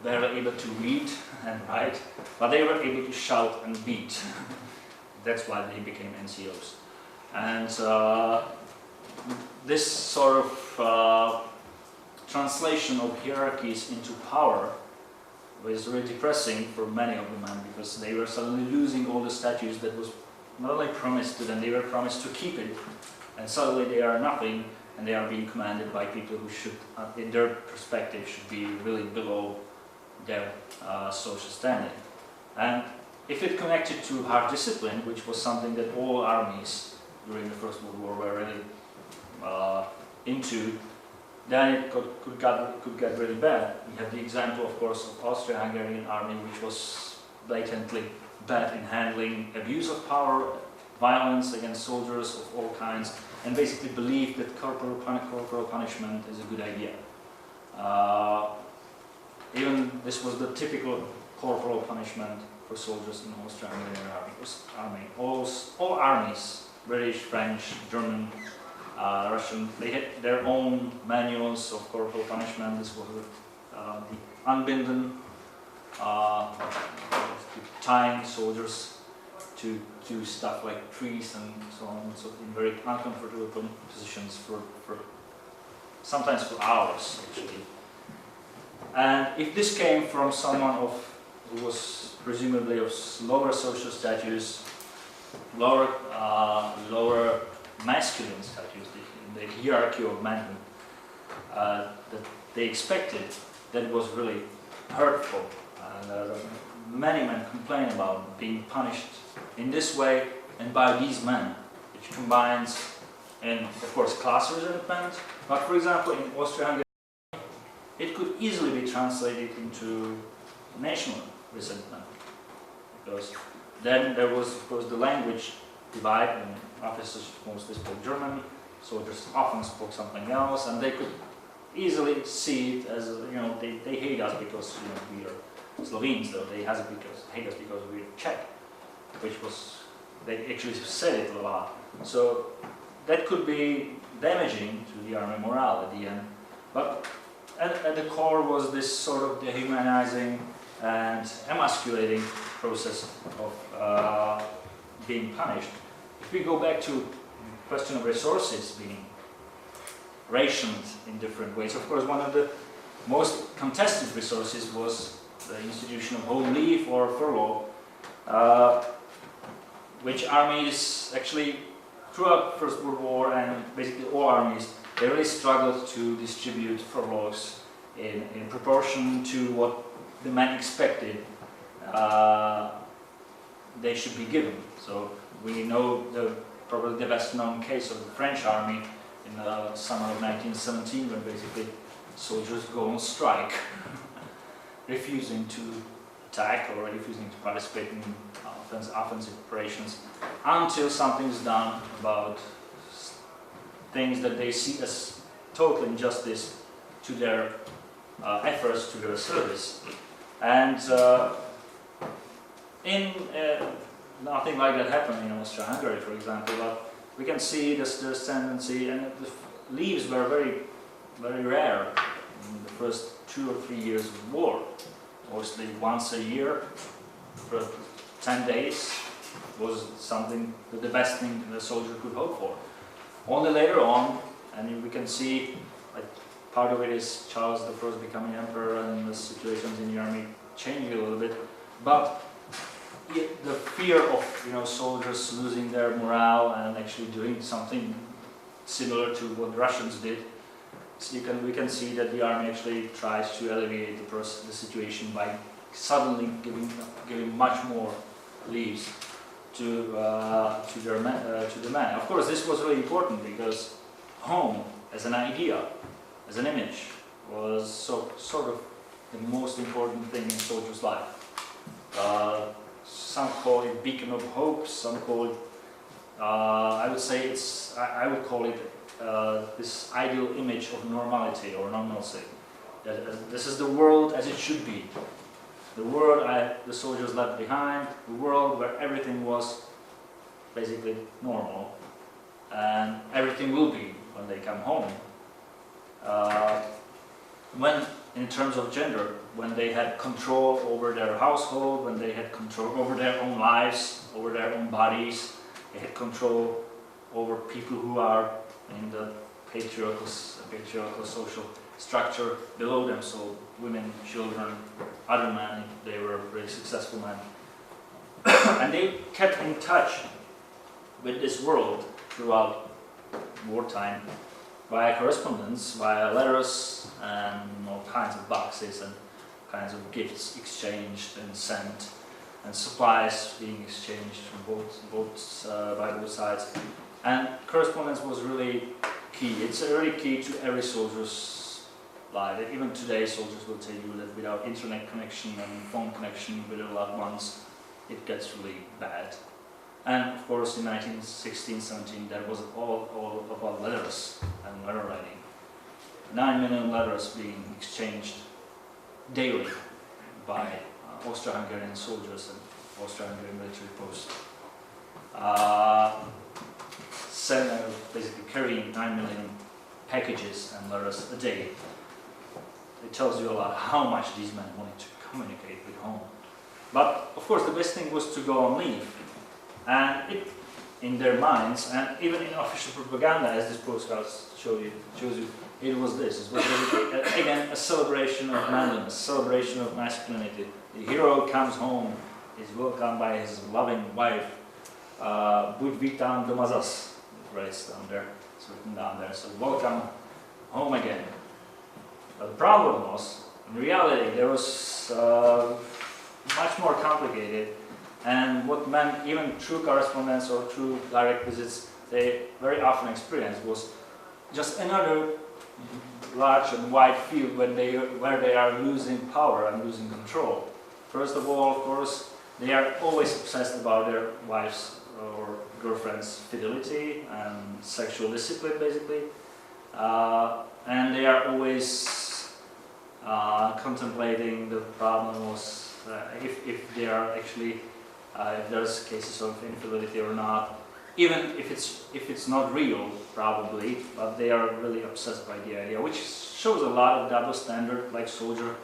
S2: barely able to read and write, but they were able to shout and beat. That's why they became NCOs. And this sort of translation of hierarchies into power was really depressing for many of the men, because they were suddenly losing all the statues that was not only promised to them, they were promised to keep it, and suddenly they are nothing, and they are being commanded by people who should, in their perspective, should be really below their social standing. And if it connected to hard discipline, which was something that all armies during the First World War were really into, then it could get really bad. We have the example, of course, of Austro-Hungarian army, which was blatantly bad in handling abuse of power, violence against soldiers of all kinds, and basically believed that corporal punishment is a good idea. Even this was the typical corporal punishment for soldiers in Austro-Hungarian army. All armies, British, French, German, Russian, they had their own manuals of corporal punishment. This was the unbinden, tying soldiers to do stuff like trees and so on, so in very uncomfortable positions for sometimes for hours actually. And if this came from someone who was presumably of lower social status, lower masculine status, in the hierarchy of manhood, that they expected, that was really hurtful. And many men complain about being punished in this way and by these men, which combines, and of course, class resentment. But for example, in Austria-Hungary, it could easily be translated into national resentment, because then there was, of course, the language divide, and officers mostly spoke German, soldiers often spoke something else, and they could easily see it as, you know, they hate us because, you know, we are Slovenes, though they hate us because we're Czech, which was, they actually said it a lot. So that could be damaging to the army morale at the end. But at the core was this sort of dehumanizing and emasculating process of being punished. If we go back to the question of resources being rationed in different ways, of course one of the most contested resources was the institution of home leave or furlough, which armies actually, throughout the First World War and basically all armies, they really struggled to distribute furloughs in proportion to what the men expected they should be given. So we know probably the best known case of the French army in the summer of 1917, when basically soldiers go on strike, refusing to attack or refusing to participate in offensive operations until something is done about things that they see as total injustice to their efforts, to their service. And nothing like that happened in Austria-Hungary, for example, but we can see this tendency, and the leaves were very, very rare in the first 2 or 3 years of the war. Mostly once a year for 10 days was something, the best thing the soldier could hope for. Only later on, and we can see, like, part of it is Charles I becoming emperor and the situations in the army changing a little bit, but the fear of, you know, soldiers losing their morale and actually doing something similar to what the Russians did, so we can see that the army actually tries to alleviate the situation by suddenly giving much more leaves to the men. Of course, this was really important because home, as an idea, as an image, was sort of the most important thing in a soldier's life. Some call it beacon of hope. Some call it, I would say I would call it this ideal image of normality or normalcy. That this is the world as it should be. The world the soldiers left behind, the world where everything was basically normal, and everything will be when they come home. When, in terms of gender, when they had control over their household, when they had control over their own lives, over their own bodies, they had control over people who are in the patriarchal social structure below them, so women, children, other men, if they were very successful men. And they kept in touch with this world throughout wartime via correspondence, via letters, and all kinds of boxes and kinds of gifts exchanged and sent, and supplies being exchanged from by both sides. And correspondence was really key. It's really key to every soldier's life. Even today, soldiers will tell you that without internet connection and phone connection with their loved ones, it gets really bad. And of course, in 1916-17, that was all about letters and letter writing. 9 million letters being exchanged daily by Austro-Hungarian soldiers and Austro-Hungarian military posts. Basically carrying 9 million packages and letters a day. It tells you a lot how much these men wanted to communicate with home. But of course, the best thing was to go on leave. And it, in their minds, and even in official propaganda, as this postcard shows you, it was this. It was again a celebration of manliness, a celebration of masculinity. The hero comes home, is welcomed by his loving wife. Buď vítán doma zas, it writes down there, it's written down there. So welcome home again. But the problem was, in reality, there was much more complicated. And what men, even through correspondence or through direct visits, they very often experienced was just another large and wide field where they are losing power and losing control. First of all, of course, they are always obsessed about their wives' or girlfriend's fidelity and sexual discipline, basically. And they are always contemplating the problem was if they are actually if there's cases of infidelity or not, even if it's not real, probably, but they are really obsessed by the idea, which shows a lot of double standard, like soldier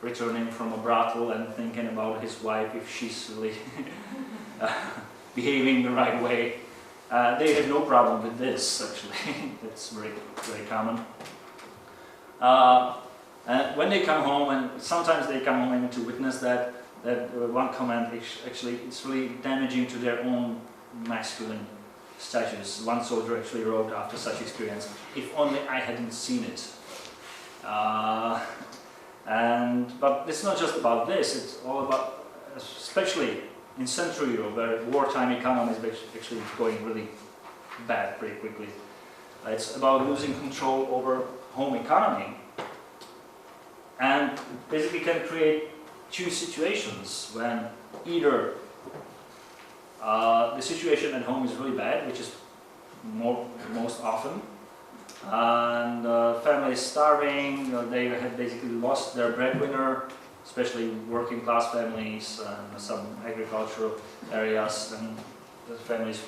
S2: returning from a brothel and thinking about his wife if she's really behaving the right way. They have no problem with this, actually. It's very, very common. And when they come home, and sometimes they come home even to witness that one comment, actually, it's really damaging to their own masculine status. One soldier actually wrote after such experience, "If only I hadn't seen it." But it's not just about this, it's all about, especially in Central Europe, where wartime economy is actually going really bad pretty quickly. It's about losing control over home economy. And basically can create two situations when either the situation at home is really bad, which is most often, and family is starving, they have basically lost their breadwinner, especially working class families and some agricultural areas, and the families,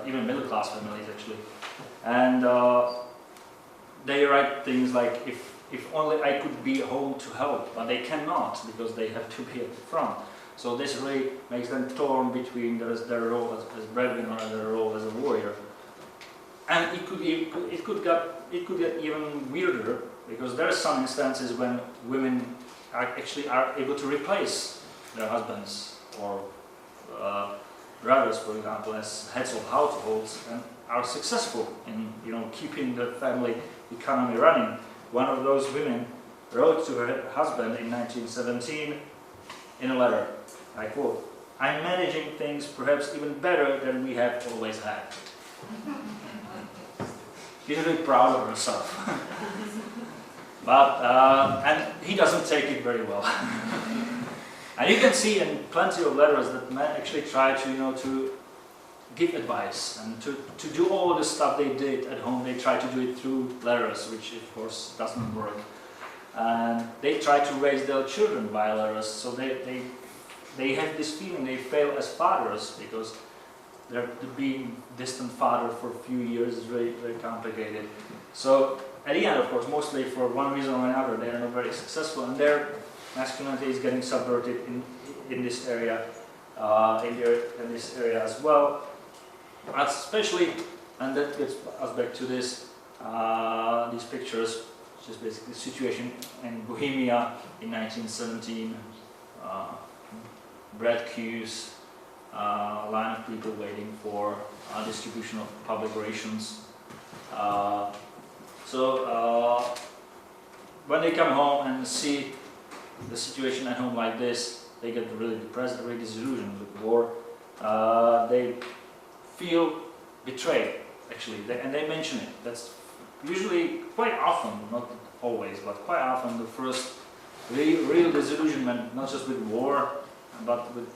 S2: even middle class families actually. And they write things like, if only I could be home to help, but they cannot because they have to be at the front. So this really makes them torn between their role as breadwinner and their role as a warrior. And it could get even weirder, because there are some instances when women actually are able to replace their husbands or brothers, for example, as heads of households, and are successful in keeping the family economy running. One of those women wrote to her husband in 1917 in a letter, I quote, "I'm managing things perhaps even better than we have always had." She's really proud of herself. But, and he doesn't take it very well. And you can see in plenty of letters that men actually try to give advice, and to do all the stuff they did at home, they try to do it through letters, which of course doesn't work. And they try to raise their children by letters, so they have this feeling they fail as fathers, because being distant father for a few years is very, very complicated. So at the end, of course, mostly for one reason or another, they are not very successful, and their masculinity is getting subverted in this area, in this area as well. Especially, and that gets us back to this, these pictures, which is basically the situation in Bohemia in 1917. Bread queues, a line of people waiting for distribution of public rations. When they come home and see the situation at home like this, they get really depressed, really disillusioned with the war. They feel betrayed, actually, and they mention it. That's usually quite often, not always, but quite often the first real disillusionment, not just with war, but with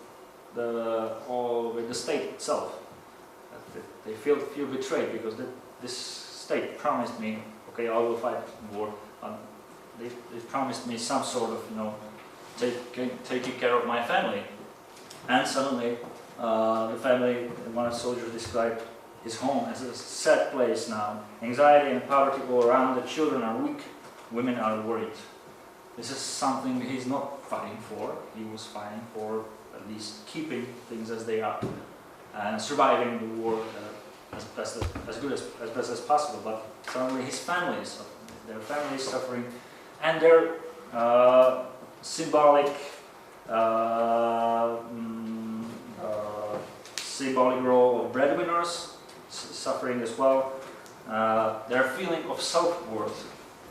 S2: the state itself. They feel betrayed, because this state promised me, okay, I will fight war. They promised me some sort of, taking care of my family, and suddenly the family, one of the soldiers described his home as a sad place now. Anxiety and poverty all around, the children are weak, women are worried. This is something he's not fighting for. He was fighting for at least keeping things as they are and surviving the war as best as possible. But suddenly his family is suffering, their family is suffering, and their symbolic role of breadwinners suffering as well. Their feeling of self-worth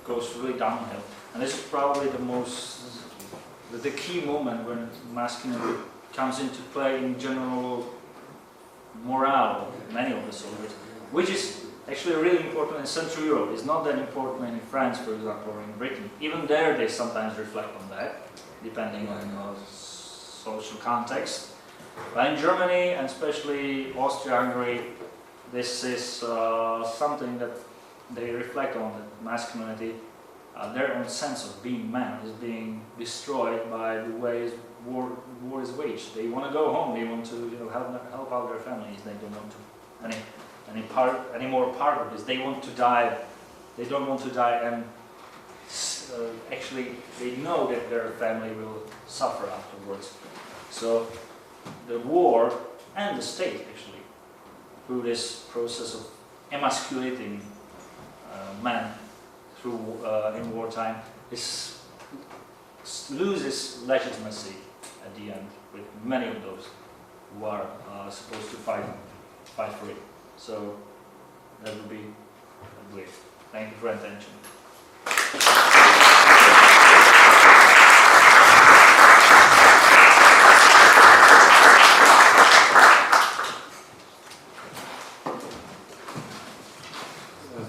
S2: goes really downhill, and this is probably the key moment when masculinity comes into play in general morale of many of the soldiers, which is actually really important in Central Europe. It's not that important in France, for example, or in Britain. Even there they sometimes reflect on that, depending on the social context. But in Germany, and especially Austria-Hungary, this is something that they reflect on, that masculinity, their own sense of being man, is being destroyed by the ways war is waged. They want to go home, they want to help out their families, they don't want to any more part of this. They want to die, they don't want to die, and actually they know that their family will suffer afterwards. So the war and the state, actually, through this process of emasculating men through in wartime, loses legitimacy at the end with many of those who are supposed to fight for it. So that would be a way. Thank you for your attention.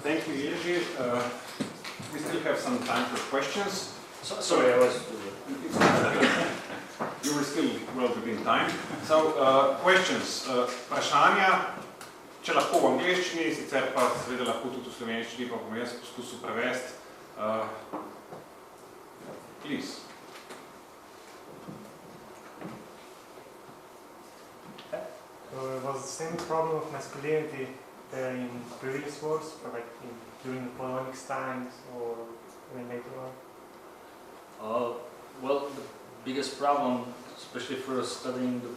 S1: Thank you, Jiří. We still have some time for questions.
S2: Sorry, I was...
S1: You were still well within time. So, questions. Vprašanja, če lahko v angleščini, sicer pa seveda lahko tudi v slovenščini, pa bom jaz poskusil prevesti. Please.
S3: Was the same problem of masculinity there in previous wars, or like during Napoleonic times, or even later on?
S2: Well, the biggest problem, especially for studying the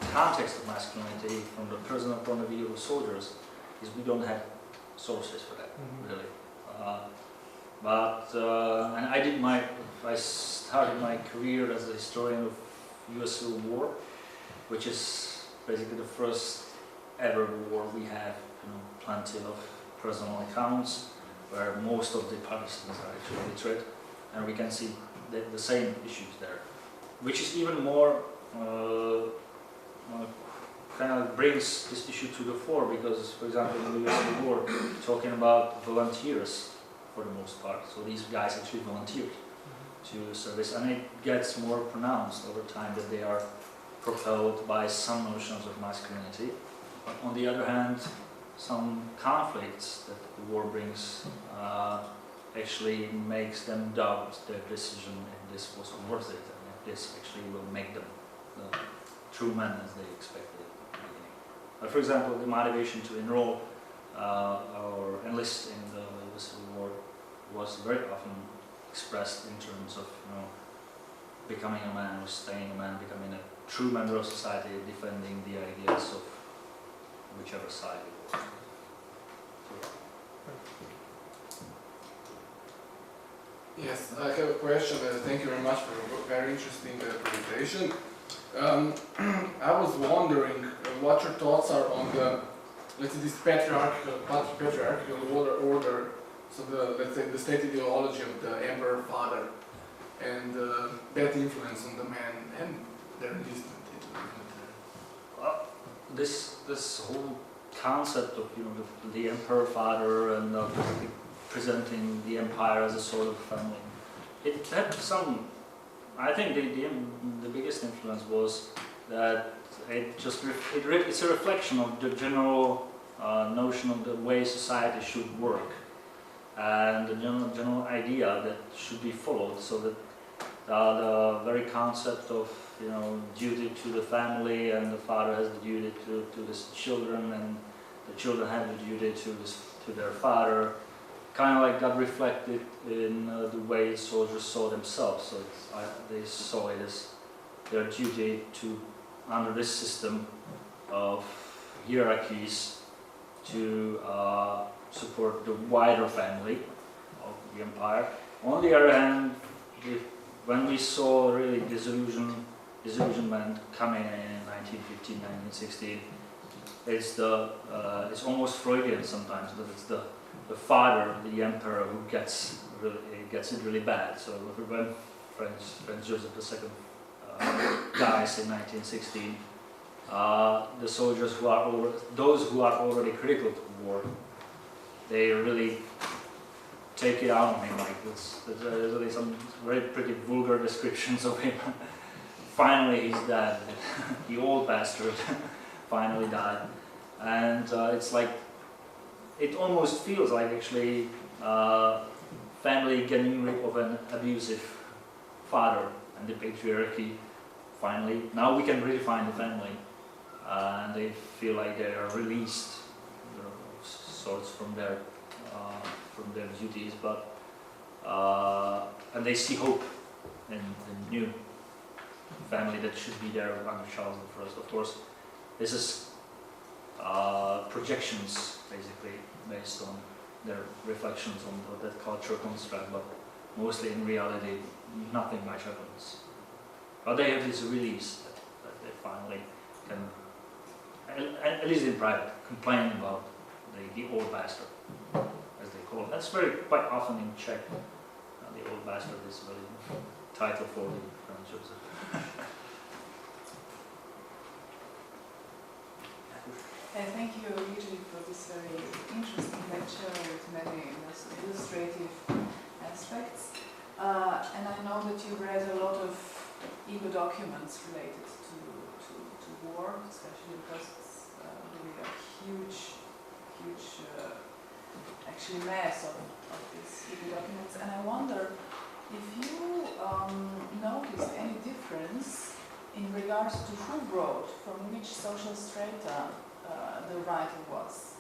S2: context of masculinity from the personal point of view of soldiers, is we don't have sources for that, really. And I started my career as a historian of U.S. Civil War, which is basically the first ever war we have, plenty of personal accounts where most of the partisans are actually literate, and we can see the same issues there, which is even more kind of brings this issue to the fore, because, for example, in the U.S. Civil War, talking about volunteers for the most part, so these guys actually volunteered to service, and it gets more pronounced over time that they are propelled by some notions of masculinity. But on the other hand, some conflicts that the war brings actually makes them doubt their decision if this was worth it and if this actually will make them the true men as they expected at the beginning. But for example, the motivation to enroll or enlist in the Civil War was very often expressed in terms of becoming a man or staying a man, becoming a true member of society, defending the ideas of whichever side it was.
S4: Yes, I have a question. Thank you very much for a very interesting presentation. I was wondering what your thoughts are on the, let's say, this patriarchal order, so let's say the state ideology of the emperor father, and that influence on the man and their enlistment into the military.
S2: This whole concept of the emperor father and presenting the empire as a sort of family, it had some. I think the biggest influence was that it's a reflection of the general notion of the way society should work and the general idea that should be followed, so that the very concept of duty to the family, and the father has the duty to his children, and the children have the duty to their father, kind of like got reflected in the way soldiers saw themselves. So they saw it as their duty to, under this system of hierarchies, to support the wider family of the empire. On the other hand, when we saw really disillusionment coming in 1915, 1916, it's almost Freudian sometimes, that it's the father, the emperor, who gets it really bad. So when Franz Joseph II dies in 1916, the soldiers those who are already critical to war, they really take it out on him. Like there's really some very pretty vulgar descriptions of him. Finally, he's dead. The old bastard finally died, and it's like. It almost feels like actually family getting rid of an abusive father, and the patriarchy finally, now we can redefine the family, and they feel like they are released sorts from their duties, but and they see hope in the new family that should be there under Charles I. Of course, this is projections, basically, based on their reflections on that cultural construct, but mostly in reality, nothing much happens. But they have this release that they finally can, at least in private, complain about the old bastard, as they call it. That's quite often in Czech. The old bastard is really title for the Franz Joseph.
S5: Thank you, Jiří, for this very interesting lecture with many illustrative aspects. And I know that you read a lot of ego documents related to war, especially because it's really a huge actually mass of these ego documents. And I wonder if you noticed any difference in regards to who wrote, from which social strata the writer was,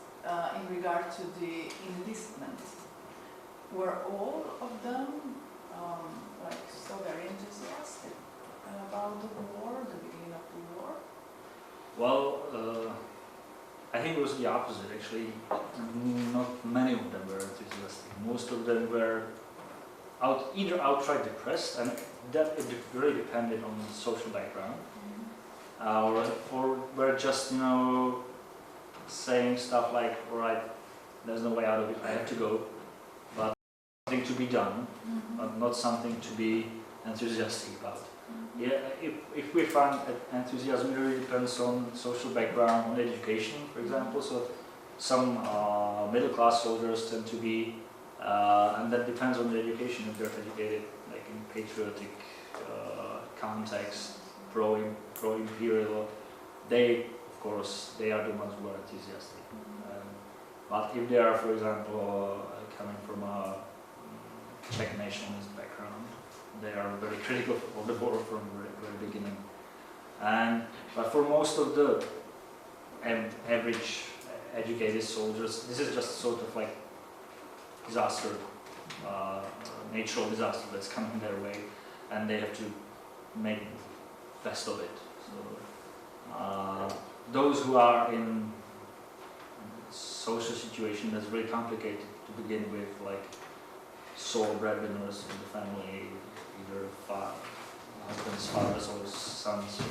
S5: in regard to the enlistment. Were all of them so very enthusiastic about the war, the beginning of the war?
S2: Well, I think it was the opposite actually. Not many of them were enthusiastic. Most of them were either outright depressed, and that really depended on the social background, or were just saying stuff like, all right, there's no way out of it, I have to go, but something to be done, but not something to be enthusiastic about. Yeah, if we find that enthusiasm, it really depends on social background, on education, for example. So some middle-class soldiers tend to be, and that depends on the education, if they're educated like in patriotic context, pro-imperial, they, of course, they are the ones who are enthusiastic. But if they are, for example, coming from a Czech nationalist background, they are very critical of the war from the very beginning. But for most of the average educated soldiers, this is just sort of like disaster, natural disaster that's coming their way, and they have to make the best of it. So those who are in social situation that's very complicated to begin with, like sole breadwinners in the family, either husbands, fathers, or sons,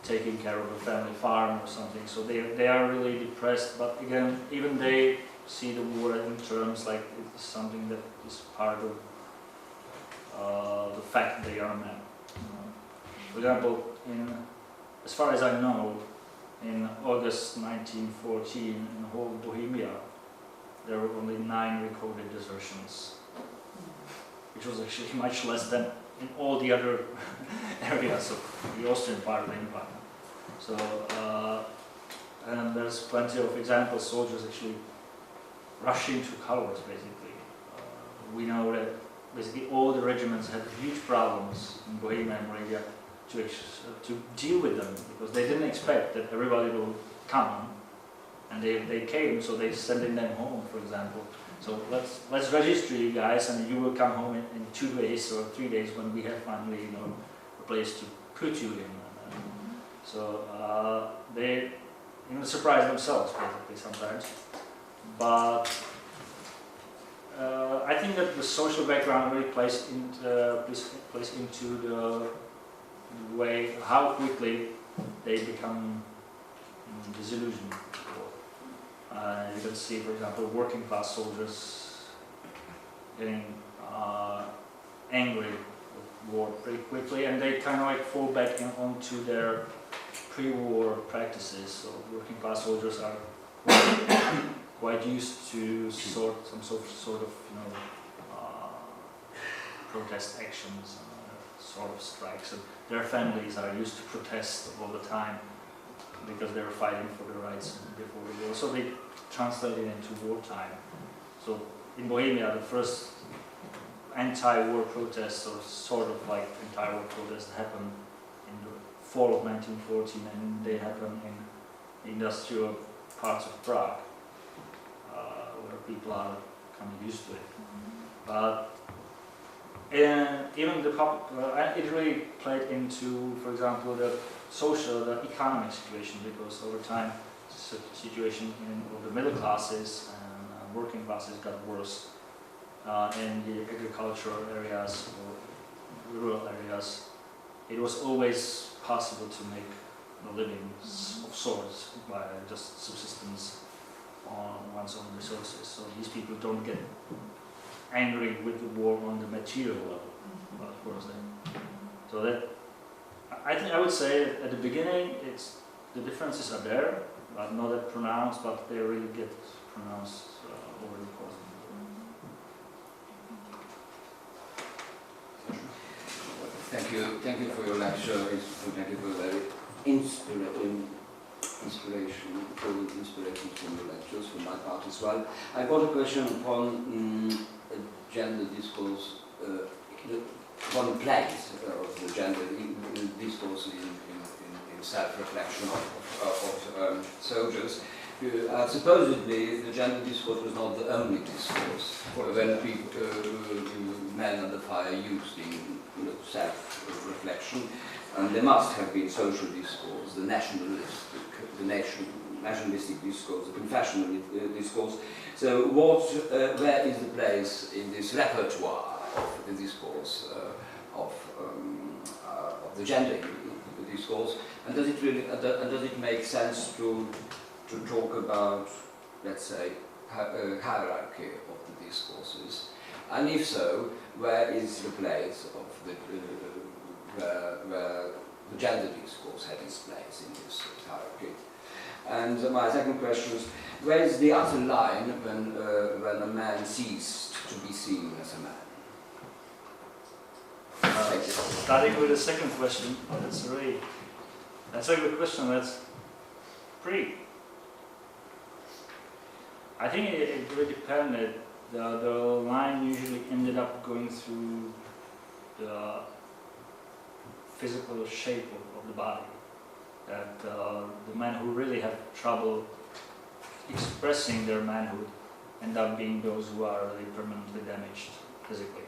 S2: taking care of a family farm or something. So they are really depressed. But again, even they see the war in terms like it's something that is part of the fact that they are men. For example, as far as I know, in August 1914, in the whole Bohemia, there were only 9 recorded desertions, which was actually much less than in all the other areas of the Austrian part of the empire. So, and there's plenty of examples, soldiers actually rushing to colors, basically. We know that basically all the regiments had huge problems in Bohemia and Moravia to deal with them, because they didn't expect that everybody will come, and they came, so they sending them home, for example. So let's register you guys, and you will come home in 2 days or 3 days when we have finally a place to put you in. So they surprise themselves basically sometimes. But I think that the social background really plays into the way how quickly they become disillusioned. You can see, for example, working class soldiers getting angry with war pretty quickly, and they kind of like fall back onto their pre-war practices. So working class soldiers are quite used to some sort of protest actions, sort of strikes, and their families are used to protest all the time because they were fighting for their rights before the war. So they translate it into wartime. So in Bohemia, the first anti-war protests, or sort of like anti-war protests, happened in the fall of 1914, and they happen in industrial parts of Prague, where people are kind of used to it. But even it really played into, for example, the economic situation, because over time the situation of the middle classes and working classes got worse in the agricultural areas or rural areas. It was always possible to make a living of sorts by just subsistence on one's own resources. So these people don't get angry with the war on the material level, but of course they. So that I would say at the beginning the differences are there, but not that pronounced, but they really get pronounced over the course of the war.
S6: Thank you for your lecture. Thank you for the very inspiration from your lectures, from my part as well. I got a question upon gender discourse, one place of the gender discourse in self-reflection of soldiers. Supposedly, the gender discourse was not the only discourse when men under fire used in self-reflection, and there must have been social discourse, the nationalistic discourse, the confessional discourse. So, where is the place in this repertoire of the discourse of the gender discourse, and does it really does it make sense to talk about, let's say, hierarchy of the discourses, and if so, where is the place of where the gender discourse had its place in this hierarchy? And my second question is, where is the utter line when a man ceased to be seen as a man? Thank you.
S2: starting with the second question, that's a good question. That's pretty. I think it really depended. The line usually ended up going through the physical shape of the body. That the men who really have trouble expressing their manhood end up being those who are really permanently damaged physically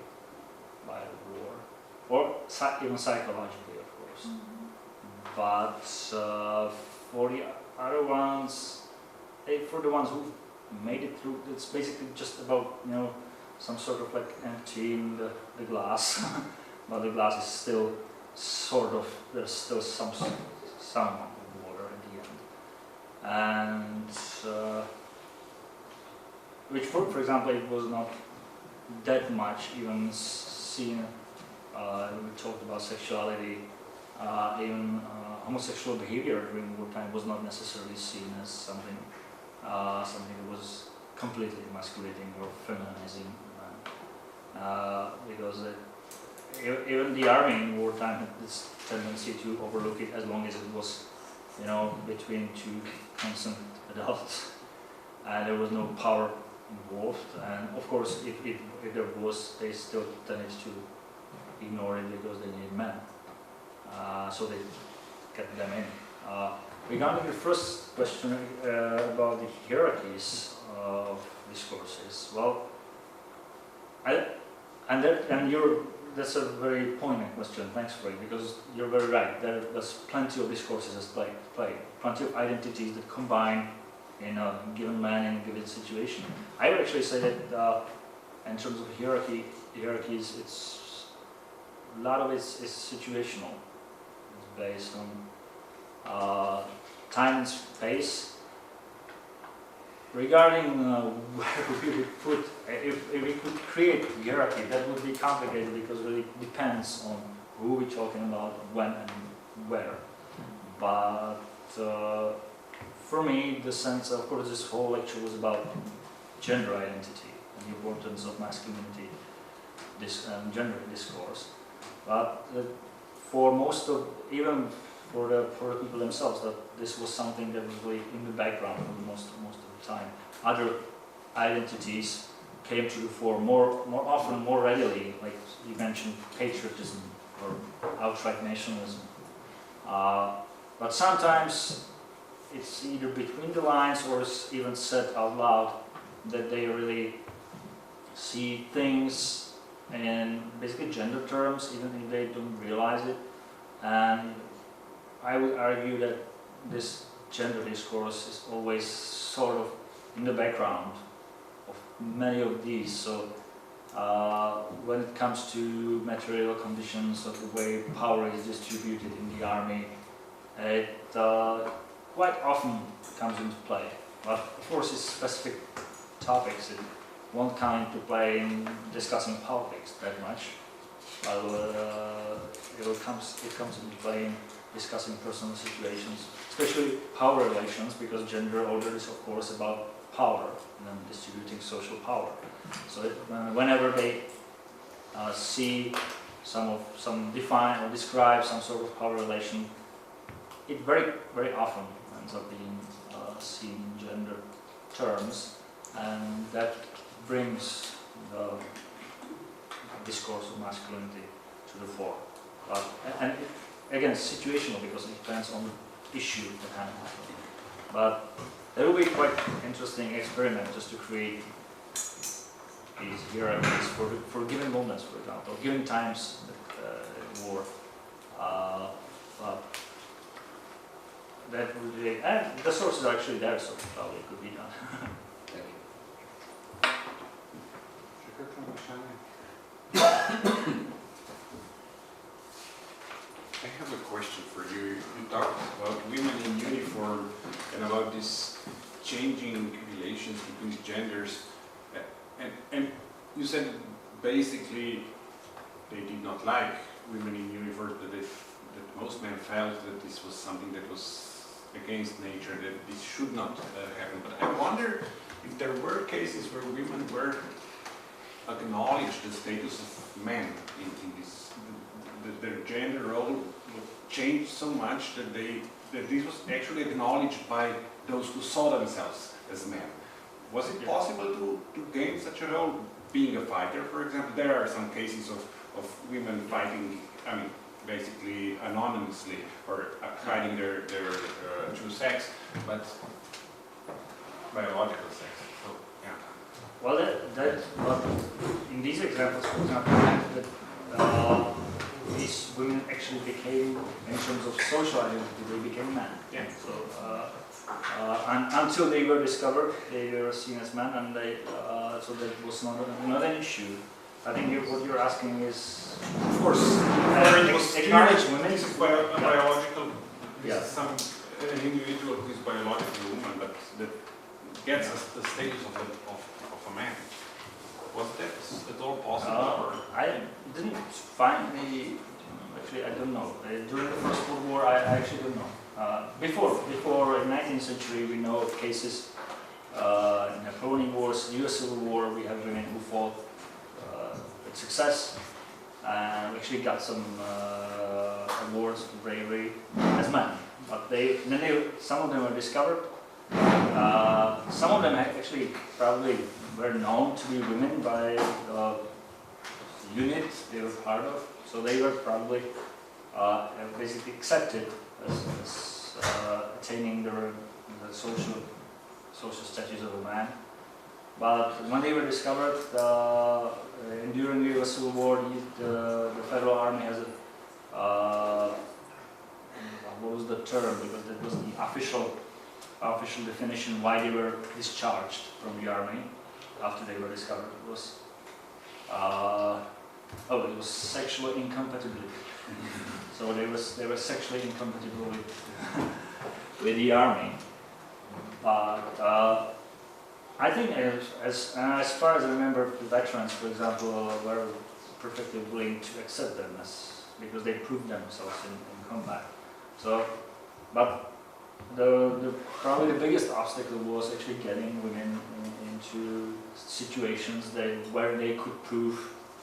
S2: by the war, or even psychologically, of course. But for the other ones, for the ones who made it through, it's basically just about, you know, some sort of like emptying the glass, but the glass is still sort of, there's still some water at the end. And which, for example, it was not that much even seen. We talked about sexuality, even homosexual behavior during wartime was not necessarily seen as something that was completely emasculating or feminizing, because even the army in wartime had this tendency to overlook it as long as it was, you know, between two consent adults, and there was no power involved. And of course, if there was, they still tended to ignore it because they needed men, so they kept them in. Regarding the first question about the hierarchies of discourses, well, that's a very poignant question. Thanks for it, because you're very right. There's plenty of discourses at play, plenty of identities that combine in a given man in a given situation. I would actually say that in terms of hierarchies, it's a lot of it is situational. It's based on time and space. Regarding where we would put, if we could create hierarchy, that would be complicated because it really depends on who we're talking about, when and where. But for me, the sense, of course, this whole lecture was about gender identity and the importance of masculinity, gender discourse. But for most of, even for the people themselves, that this was something that was really in the background for most of the time. Other identities came to the fore more often, more readily, like you mentioned, patriotism or outright nationalism. But sometimes it's either between the lines or it's even said out loud that they really see things in basically gender terms, even if they don't realize it. And I would argue that this gender discourse is always sort of in the background of many of these. So when it comes to material conditions of the way power is distributed in the army, it quite often comes into play. But of course, it's specific topics. It won't come into play in discussing politics that much. It comes into play in discussing personal situations, especially power relations, because gender order is of course about power and distributing social power. So whenever they see some define or describe some sort of power relation, it very often ends up being seen in gender terms, and that brings the discourse of masculinity to the fore. And again, it's situational because it depends on the issue that happens. But that will be quite interesting experiment just to create these hierarchies for given moments, for example, given times in war. But that would be, and the sources are actually there, so probably it could be done.
S6: Thank you.
S1: I have a question for you. You talked about women in uniform and about this changing relations between genders, and you said basically they did not like women in uniform, that most men felt that this was something that was against nature, that this should not happen. But I wonder if there were cases where women were acknowledged the status of men in this, their gender role changed so much that this was actually acknowledged by those who saw themselves as men. Was it possible to gain such a role, being a fighter, for example? There are some cases of women fighting, I mean, basically anonymously, or hiding their true sex, but biological sex. So, yeah.
S2: Well, but in these examples, for example, that these women actually became, in terms of social identity, they became men.
S1: Yeah.
S2: So, and until they were discovered, they were seen as men, and so that was not an issue. I think what you're asking is,
S1: Of course,
S2: acknowledge women.
S1: This is biological. This
S2: Yeah.
S1: is an individual who is biologically a woman, but that gets us the status of a man. Was that at all possible?
S2: I didn't find any. Actually, I don't know. During the First World War, I actually don't know. Before in the 19th century, we know of cases in Napoleonic Wars, the U.S. Civil War. We have women who fought with success and actually got some awards for bravery as men. But some of them were discovered. Some of them actually probably were known to be women by the unit they were part of. So they were probably basically accepted as attaining the social status of a man. But when they were discovered, during the U.S. Civil War, the Federal Army has a what was the term? Because that was the official definition why they were discharged from the army after they were discovered. It was it was sexual incompatibility. So they were sexually incompatible with the army. But I think as far as I remember, the veterans, for example, were perfectly willing to accept them because they proved themselves in combat. So, but probably the biggest obstacle was actually getting women into situations where they could prove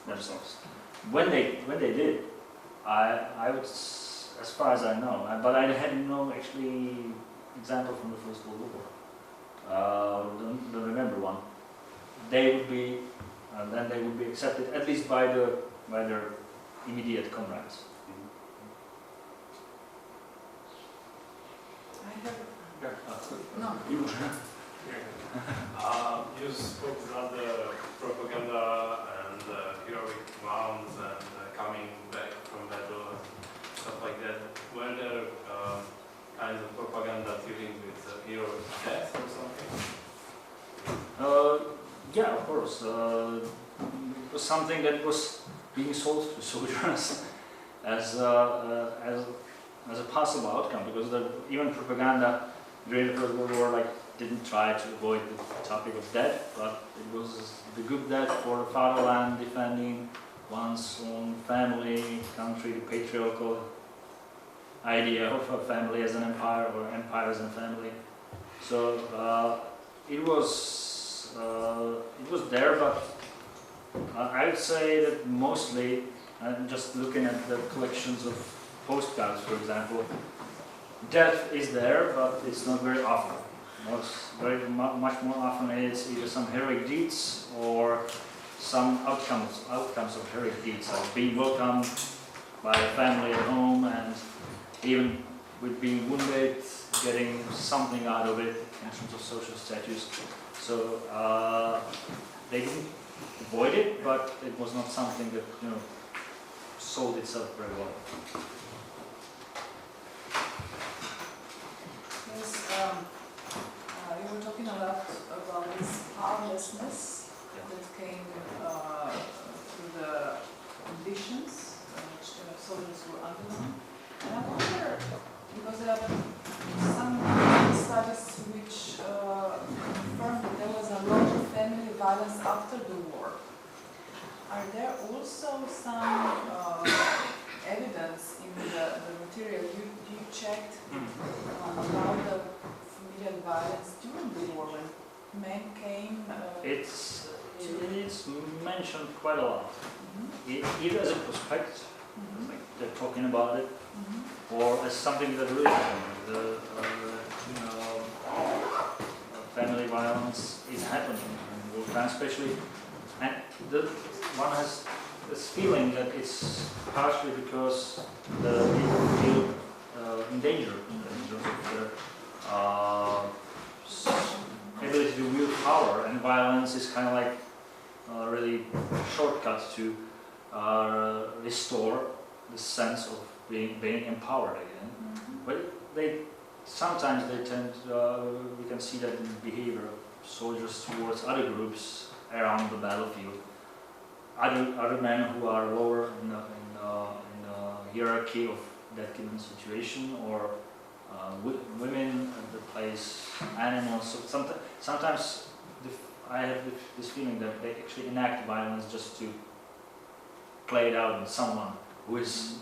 S2: themselves. When they did, I would, as far as I know, but I had no actually example from the First World War. Don't remember one. They would be, then they would be accepted at least by their immediate comrades.
S5: No.
S7: You spoke about the propaganda and heroic moms and coming back from battle and stuff like that. Were there kinds of propaganda dealing with heroic death or something?
S2: Yeah, of course. It was something that was being sold to soldiers as a possible outcome, because even propaganda during the First World War didn't try to avoid the topic of death, but it was the good death for fatherland, defending one's own family, country, the patriarchal idea of a family as an empire or empire as a family. So it was there, but I would say that mostly, just looking at the collections of postcards, for example, death is there, but it's not very often. Much more often it's either some heroic deeds or some outcomes of heroic deeds, like being welcomed by a family at home, and even with being wounded, getting something out of it in terms of social status. So they didn't avoid it, but it was not something that sold itself very well.
S5: Yes, you were talking a lot about this powerlessness that came through the conditions which the soldiers were undergoing. And I wonder, because there are some studies which confirm that there was a lot of family violence after the war. Are there also some evidence in the material you checked about the familial violence during the war when men came?
S2: It's mentioned quite a lot, either as a It's like they're talking about it, or as something that really happened. Family violence is happening in wartime, especially, and one has this feeling that it's partially because the people feel in danger of their ability to wield power, and violence is kind of like really shortcut to restore the sense of being empowered again. But sometimes they tend, we can see that in the behavior of soldiers towards other groups around the battlefield. Other men who are lower in the hierarchy of that given situation, or women that place animals. So sometimes I have this feeling that they actually enact violence just to play it out on someone who is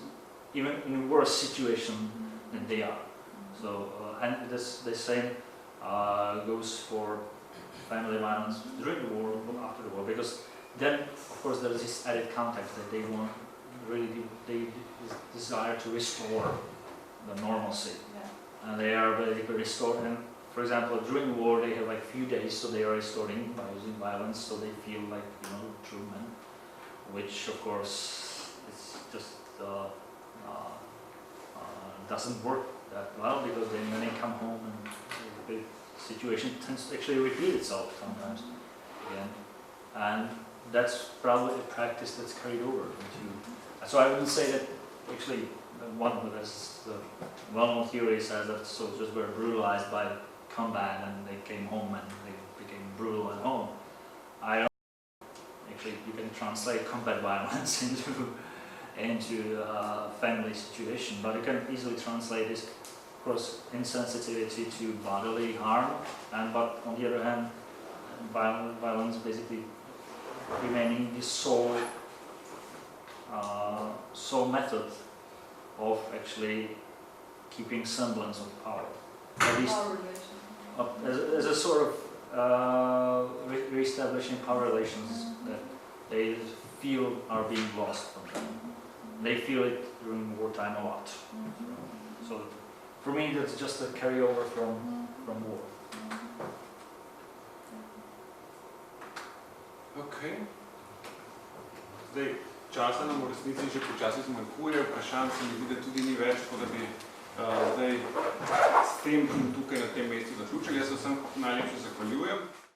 S2: even in a worse situation than they are. So, and the same goes for family violence during the war or after the war, because then, of course, there is this added context that they want really they desire to restore the normalcy, and they are basically restoring. For example, during the war, they have like few days, so they are restoring by using violence, so they feel like true men, which of course it's just doesn't work that well, because then when they come home and the situation tends to actually repeat itself sometimes again, and that's probably a practice that's carried over into. So I wouldn't say that actually one of the well-known theory says that soldiers were brutalized by combat and they came home and they became brutal at home. I don't actually you can translate combat violence into a family situation, but you can easily translate this, of course, insensitivity to bodily harm, but on the other hand, violence basically remaining the sole method of actually keeping semblance of power. At least as a sort of re-establishing power relations that they feel are being lost from them. They feel it during wartime a lot. So for me, that's just a carryover from war.
S1: Okay. Zdaj, časa nam v resnici že počasi zmanjkuje, vprašanj se mi zdi, da tudi ni več, tako da bi zdaj s tem in tukaj na tem mestu zaključili. Jaz se vsem najlepše zahvaljujem.